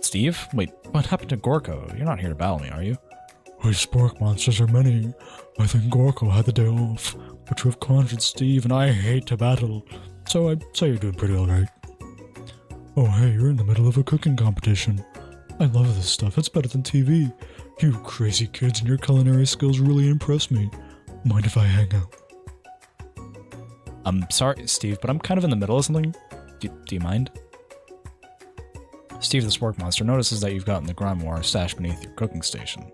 Steve? Wait, what happened to Gorko? You're not here to battle me, are you? We Spork Monsters are many. I think Gorko had the day off, but you have conjured Steve, and I hate to battle, so I'd say you're doing pretty alright. Oh hey, you're in the middle of a cooking competition. I love this stuff, it's better than TV. You crazy kids and your culinary skills really impress me. Mind if I hang out? I'm sorry, Steve, but I'm kind of in the middle of something. Do you mind? Steve the Spork Monster notices that you've gotten the grimoire stashed beneath your cooking station.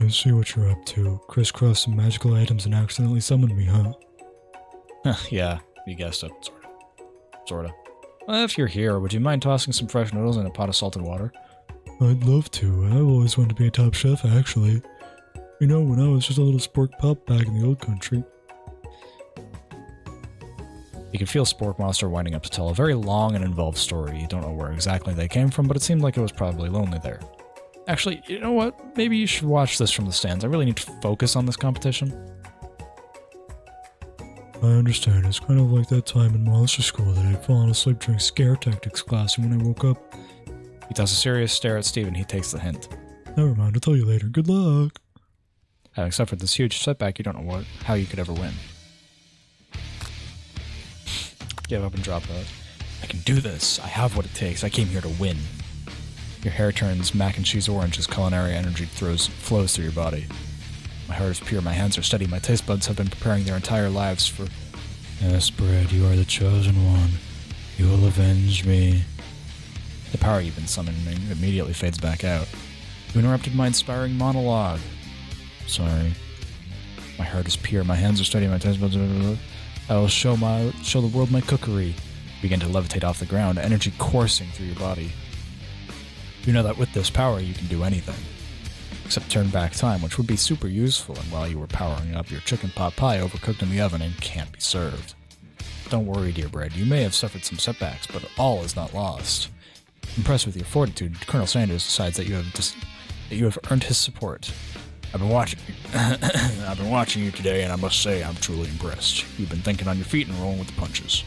I see what you're up to. Crisscross some magical items and accidentally summoned me, huh? Yeah, you guessed it. Sorta. Well, if you're here, would you mind tossing some fresh noodles in a pot of salted water? I'd love to. I've always wanted to be a top chef, actually. You know, when I was just a little spork pup back in the old country. You can feel Spork Monster winding up to tell a very long and involved story. You don't know where exactly they came from, but it seemed like it was probably lonely there. Actually, you know what? Maybe you should watch this from the stands. I really need to focus on this competition. I understand. It's kind of like that time in monster school that I'd fallen asleep during scare tactics class, and when I woke up... He does a serious stare at Steve and he takes the hint. Never mind, I'll tell you later. Good luck! Having suffered this huge setback, you don't know how you could ever win. Give up and drop out. I can do this. I have what it takes. I came here to win. Your hair turns mac and cheese orange as culinary energy flows through your body. My heart is pure, my hands are steady, my taste buds have been preparing their entire lives for... Yes, Bread, you are the chosen one. You will avenge me. The power you've been summoning immediately fades back out. You interrupted my inspiring monologue. Sorry. My heart is pure, my hands are steady, my taste buds... I will show the world my cookery. You begin to levitate off the ground, energy coursing through your body. You know that with this power you can do anything. Except turn back time, which would be super useful, and while you were powering up, your chicken pot pie overcooked in the oven and can't be served. Don't worry, dear Bread, you may have suffered some setbacks, but all is not lost. Impressed with your fortitude, Colonel Sanders decides that you have earned his support. I've been watching you today, and I must say I'm truly impressed. You've been thinking on your feet and rolling with the punches.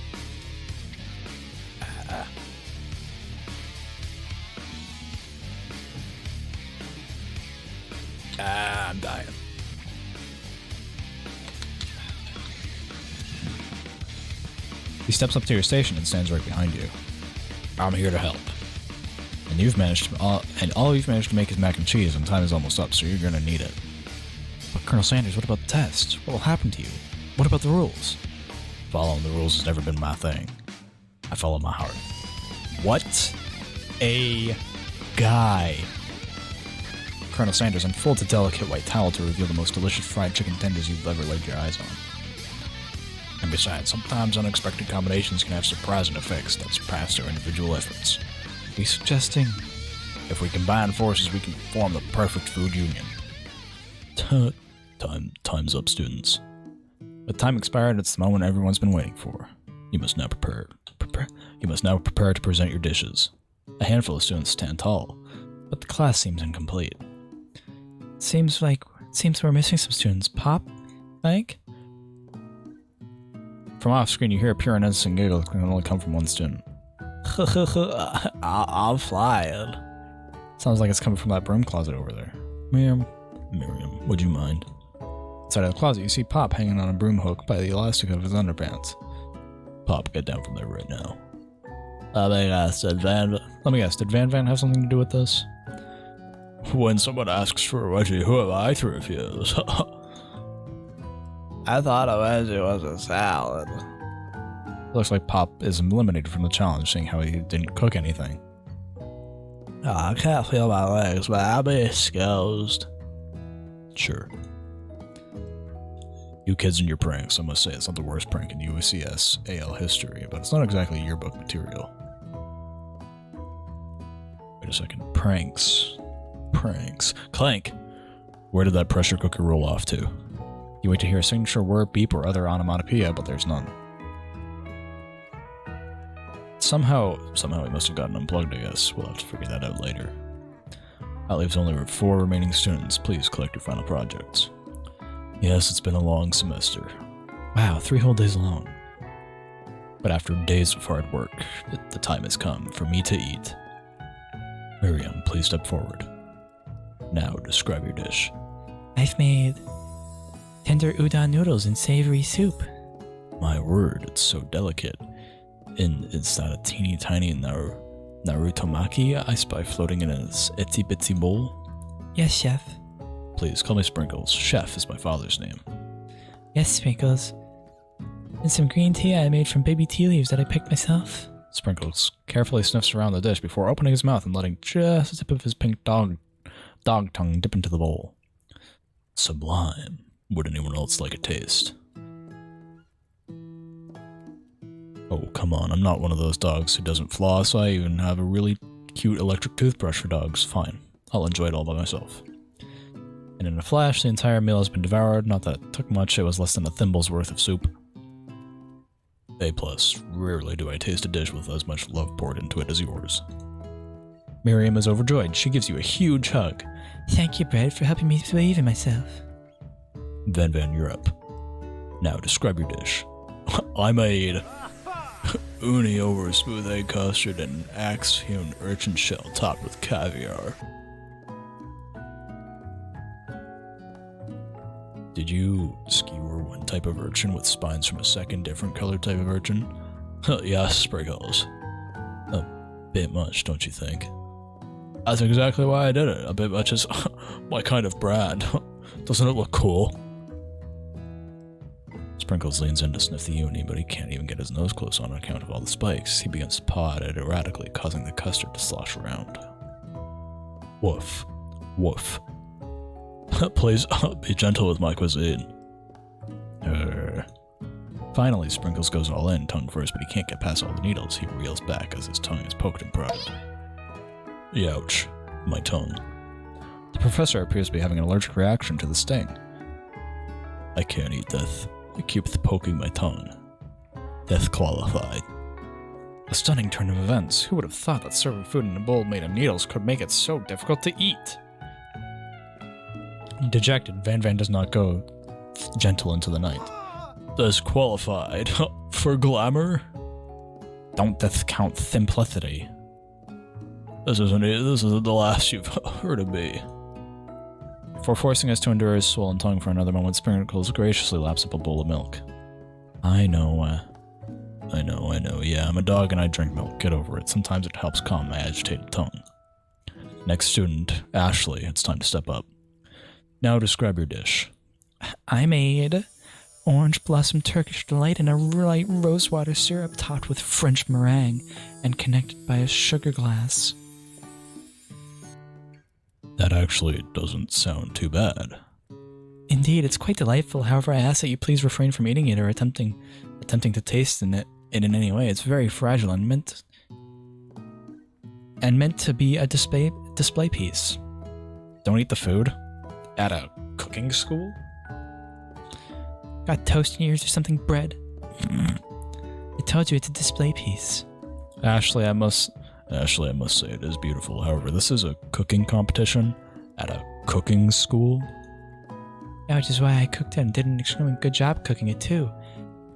I'm dying. He steps up to your station and stands right behind you. I'm here to help. And all you've managed to make is mac and cheese, and time is almost up, so you're gonna need it. But Colonel Sanders, what about the test? What will happen to you? What about the rules? Following the rules has never been my thing. I follow my heart. What a guy. Colonel Sanders unfolds a delicate white towel to reveal the most delicious fried chicken tenders you've ever laid your eyes on. And besides, sometimes unexpected combinations can have surprising effects that surpass our individual efforts. Are you suggesting? If we combine forces, we can form the perfect food union. Time's up, students. The time expired, and it's the moment everyone's been waiting for. You must now prepare to present your dishes. A handful of students stand tall, but the class seems incomplete. It seems we're missing some students. Pop, Mike? From off screen, you hear a pure and innocent giggle that can only come from one student. I'm flying. Sounds like it's coming from that broom closet over there. Miriam, would you mind? Inside of the closet, you see Pop hanging on a broom hook by the elastic of his underpants. Pop, get down from there right now. Let me guess, did Van Van have something to do with this? When someone asks for a wedgie, who am I to refuse? I thought a wedgie was a salad. Looks like Pop is eliminated from the challenge, seeing how he didn't cook anything. Oh, I can't feel my legs, but I'll be excused. Sure. You kids and your pranks, I must say it's not the worst prank in UCS AL history, but it's not exactly yearbook material. Wait a second. Pranks. Clank! Where did that pressure cooker roll off to? You wait to hear a signature word, beep, or other onomatopoeia, but there's none. Somehow he must have gotten unplugged, I guess. We'll have to figure that out later. That leaves only 4 remaining students. Please collect your final projects. Yes, it's been a long semester. Wow, 3 whole days long. But after days of hard work, the time has come for me to eat. Miriam, please step forward. Now describe your dish. I've made tender udon noodles and savory soup. My word, it's so delicate. And is that a teeny tiny Narutomaki I spy floating in his itsy bitsy bowl? Yes, chef. Please call me Sprinkles. Chef is my father's name. Yes, Sprinkles. And some green tea I made from baby tea leaves that I picked myself. Sprinkles carefully sniffs around the dish before opening his mouth and letting just a tip of his pink dog tongue dip into the bowl. Sublime. Would anyone else like a taste? Oh, come on, I'm not one of those dogs who doesn't floss. I even have a really cute electric toothbrush for dogs. Fine, I'll enjoy it all by myself. And in a flash, the entire meal has been devoured. Not that it took much, it was less than a thimble's worth of soup. A+, rarely do I taste a dish with as much love poured into it as yours. Miriam is overjoyed. She gives you a huge hug. Thank you, Bread, for helping me believe in myself. Van, you're up. Now describe your dish. I made uni over smooth egg custard and axe-hewn urchin shell topped with caviar. Did you skewer one type of urchin with spines from a second different colored type of urchin? Yes, Sprinkles. A bit much, don't you think? That's exactly why I did it. A bit much is my kind of brand. Doesn't it look cool? Sprinkles leans in to sniff the uni, but he can't even get his nose close on account of all the spikes. He begins to paw at it erratically, causing the custard to slosh around. Woof. Woof. Please, be gentle with my cuisine. Finally, Sprinkles goes all in, tongue first, but he can't get past all the needles. He reels back as his tongue is poked and prodded. Youch. My tongue. The professor appears to be having an allergic reaction to the sting. I can't eat death. I keep poking my tongue. Death qualified. A stunning turn of events. Who would have thought that serving food in a bowl made of needles could make it so difficult to eat? Dejected, Van does not go gentle into the night. Disqualified. For glamour? Don't discount simplicity. This isn't the last you've heard of me. Before forcing us to endure his swollen tongue for another moment, Sprinkles graciously laps up a bowl of milk. I know. Yeah, I'm a dog and I drink milk. Get over it. Sometimes it helps calm my agitated tongue. Next student, Ashley, it's time to step up. Now describe your dish. I made orange blossom Turkish delight and a light rosewater syrup topped with French meringue and connected by a sugar glass. That actually doesn't sound too bad. Indeed, it's quite delightful. However, I ask that you please refrain from eating it or attempting to taste it in any way. It's very fragile and meant to be a display piece. Don't eat the food? At a cooking school? Got toast in your ears or something, Bread? I told you it's a display piece. Ashley, I must say it is beautiful. However, this is a cooking competition at a cooking school. Yeah, which is why I cooked it and did an extremely good job cooking it too.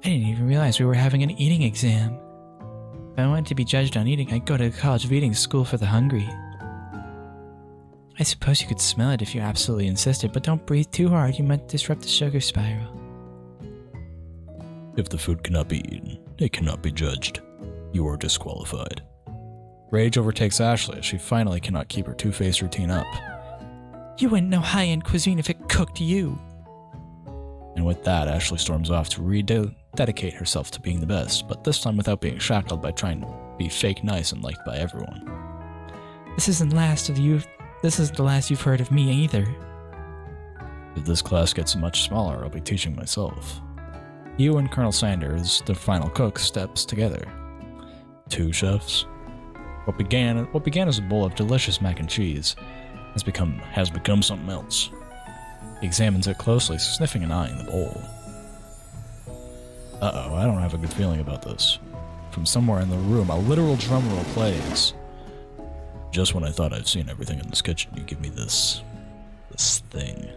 I didn't even realize we were having an eating exam. If I wanted to be judged on eating, I'd go to the College of Eating School for the Hungry. I suppose you could smell it if you absolutely insisted, but don't breathe too hard. You might disrupt the sugar spiral. If the food cannot be eaten, it cannot be judged. You are disqualified. Rage overtakes Ashley as she finally cannot keep her two-faced routine up. You wouldn't know high-end cuisine if it cooked you. And with that, Ashley storms off to rededicate herself to being the best, but this time without being shackled by trying to be fake nice and liked by everyone. This isn't the last you've heard of me either. If this class gets much smaller, I'll be teaching myself. You and Colonel Sanders, the final cook, steps together. 2 chefs. What began as a bowl of delicious mac and cheese has become something else. He examines it closely, sniffing and eyeing the bowl. Uh-oh, I don't have a good feeling about this. From somewhere in the room, a literal drum roll plays. Just when I thought I've seen everything in this kitchen, you give me this thing,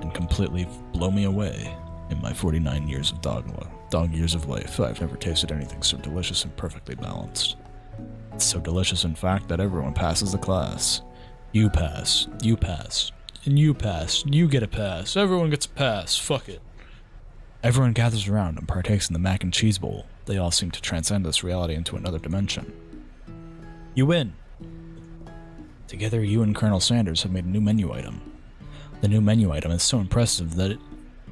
and completely blow me away. In my 49 years of dog years of life, I've never tasted anything so delicious and perfectly balanced. It's so delicious, in fact, that everyone passes the class. You pass, and you pass, and you get a pass. Everyone gets a pass, fuck it. Everyone gathers around and partakes in the mac and cheese bowl. They all seem to transcend this reality into another dimension. You win! Together, you and Colonel Sanders have made a new menu item. The new menu item is so impressive that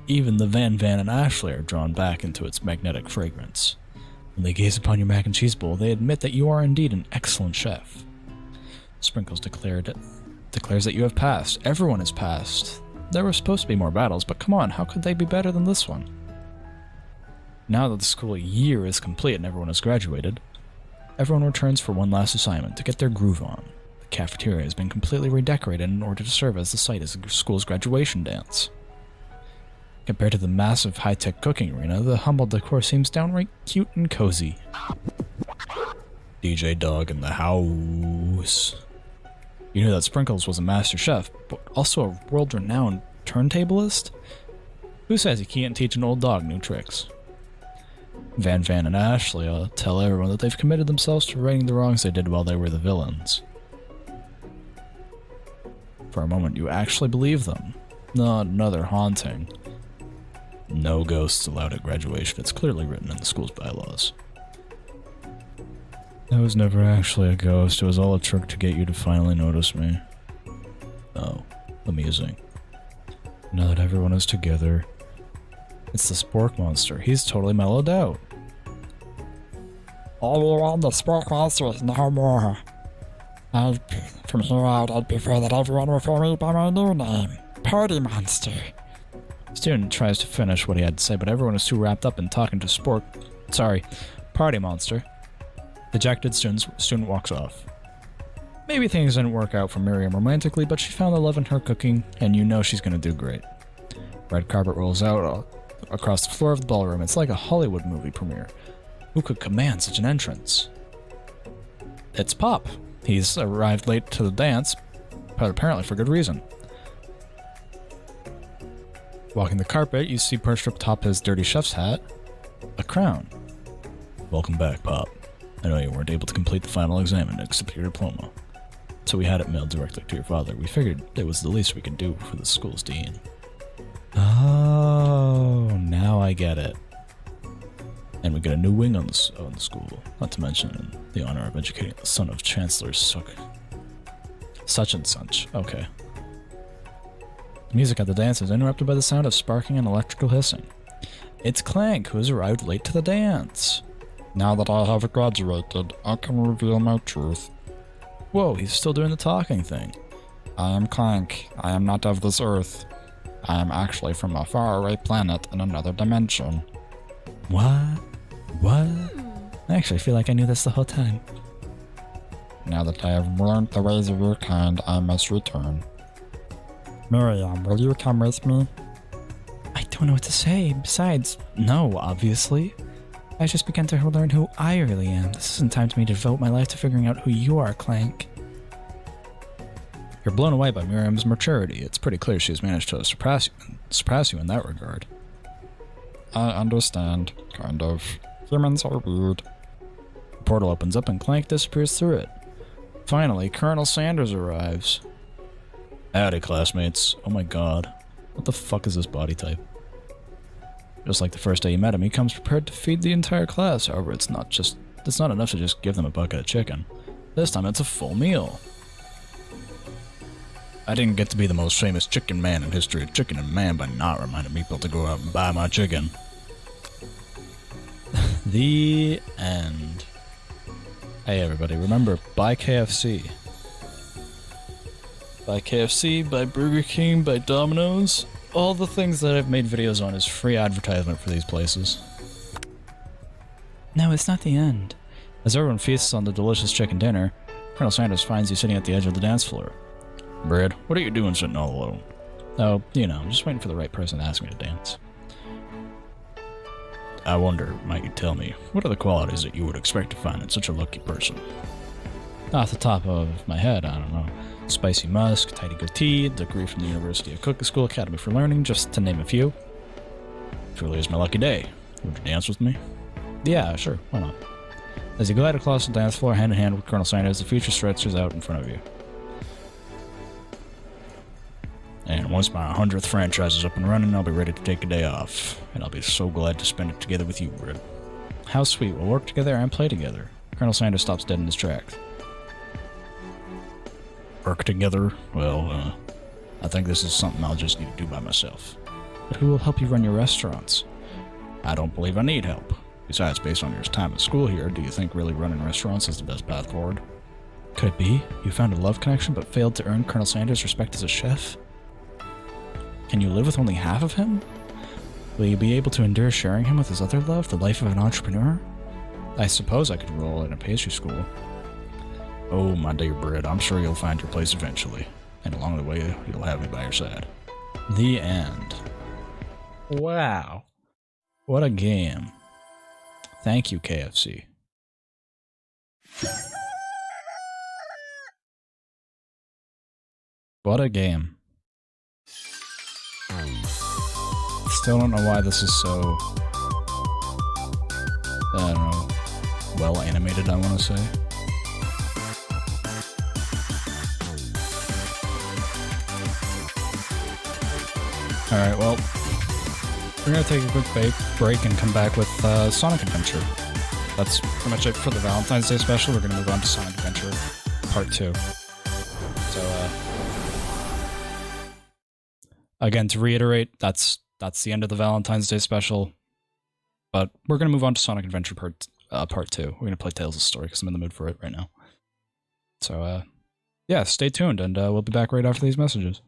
even the Van and Ashley are drawn back into its magnetic fragrance. When they gaze upon your mac and cheese bowl, they admit that you are indeed an excellent chef. Sprinkles declares that you have passed. Everyone has passed. There were supposed to be more battles, but come on, how could they be better than this one? Now that the school year is complete and everyone has graduated, everyone returns for one last assignment to get their groove on. The cafeteria has been completely redecorated in order to serve as the site of the school's graduation dance. Compared to the massive high-tech cooking arena, the humble decor seems downright cute and cozy. DJ Dog in the house. You knew that Sprinkles was a master chef, but also a world-renowned turntablist? Who says you can't teach an old dog new tricks? Van and Ashley tell everyone that they've committed themselves to righting the wrongs they did while they were the villains. For a moment, you actually believe them. Not another haunting. No ghosts allowed at graduation. It's clearly written in the school's bylaws. That was never actually a ghost. It was all a trick to get you to finally notice me. Oh, amusing. Now that everyone is together, it's the Spork Monster. He's totally mellowed out. Everyone, the Spork Monster is no more. From here out, I'd prefer that everyone refer me by my new name, Party Monster. Student tries to finish what he had to say, but everyone is too wrapped up in talking to Party Monster. Dejected student walks off. Maybe things didn't work out for Miriam romantically, but she found the love in her cooking, and you know she's gonna do great. Red carpet rolls out across the floor of the ballroom. It's like a Hollywood movie premiere. Who could command such an entrance? It's Pop. He's arrived late to the dance, but apparently for good reason. Walking the carpet, you see perched up atop his dirty chef's hat, a crown. Welcome back, Pop. I know you weren't able to complete the final exam and accept your diploma, so we had it mailed directly to your father. We figured it was the least we could do for the school's dean. Oh, now I get it. And we get a new wing on the school, not to mention in the honor of educating the son of Chancellor Such and such. Okay. The music at the dance is interrupted by the sound of sparking and electrical hissing. It's Clank, who has arrived late to the dance. Now that I have graduated, I can reveal my truth. Whoa, he's still doing the talking thing. I am Clank. I am not of this earth. I am actually from a faraway planet in another dimension. What? I actually feel like I knew this the whole time. Now that I have learned the ways of your kind, I must return. Miriam, will you come with me? I don't know what to say. Besides, no, obviously. I just began to learn who I really am. This isn't time for me to devote my life to figuring out who you are, Clank. You're blown away by Miriam's maturity. It's pretty clear she's managed to surpass you in that regard. I understand, kind of. Humans are weird. The portal opens up and Clank disappears through it. Finally, Colonel Sanders arrives. Howdy, classmates. Oh my god. What the fuck is this body type? Just like the first day you met him, he comes prepared to feed the entire class. However, it's not enough to just give them a bucket of chicken. This time it's a full meal. I didn't get to be the most famous chicken man in history of chicken and man by not reminding people to go out and buy my chicken. The end. Hey everybody, remember, buy KFC. Buy KFC, buy Burger King, buy Domino's. All the things that I've made videos on is free advertisement for these places. No, it's not the end. As everyone feasts on the delicious chicken dinner, Colonel Sanders finds you sitting at the edge of the dance floor. Brad, what are you doing sitting all alone? Oh, you know, I'm just waiting for the right person to ask me to dance. I wonder, might you tell me, what are the qualities that you would expect to find in such a lucky person? Off the top of my head, I don't know. Spicy musk, tidy goatee, degree from the University of Cooking School Academy for Learning, just to name a few. Truly is my lucky day. Would you dance with me? Yeah, sure, why not? As you glide across the dance floor hand in hand with Colonel Sanders, the future stretches out in front of you. And once my 100th franchise is up and running, I'll be ready to take a day off. And I'll be so glad to spend it together with you, Bread. How sweet, we'll work together and play together. Colonel Sanders stops dead in his tracks. Work together? Well, I think this is something I'll just need to do by myself. But who will help you run your restaurants? I don't believe I need help. Besides, based on your time at school here, do you think really running restaurants is the best path forward? Could it be? You found a love connection but failed to earn Colonel Sanders' respect as a chef? Can you live with only half of him? Will you be able to endure sharing him with his other love, the life of an entrepreneur? I suppose I could enroll in a pastry school. Oh, my dear Bread, I'm sure you'll find your place eventually. And along the way, you'll have me by your side. The end. Wow. What a game. Thank you, KFC. What a game. Still don't know why this is so, I don't know, well animated, I want to say. Alright, well, we're going to take a quick break and come back with Sonic Adventure. That's pretty much it for the Valentine's Day special. We're going to move on to Sonic Adventure Part 2. So, again, to reiterate, that's the end of the Valentine's Day special. But we're going to move on to Sonic Adventure Part 2. We're going to play Tales of Story because I'm in the mood for it right now. So, yeah, stay tuned, and we'll be back right after these messages.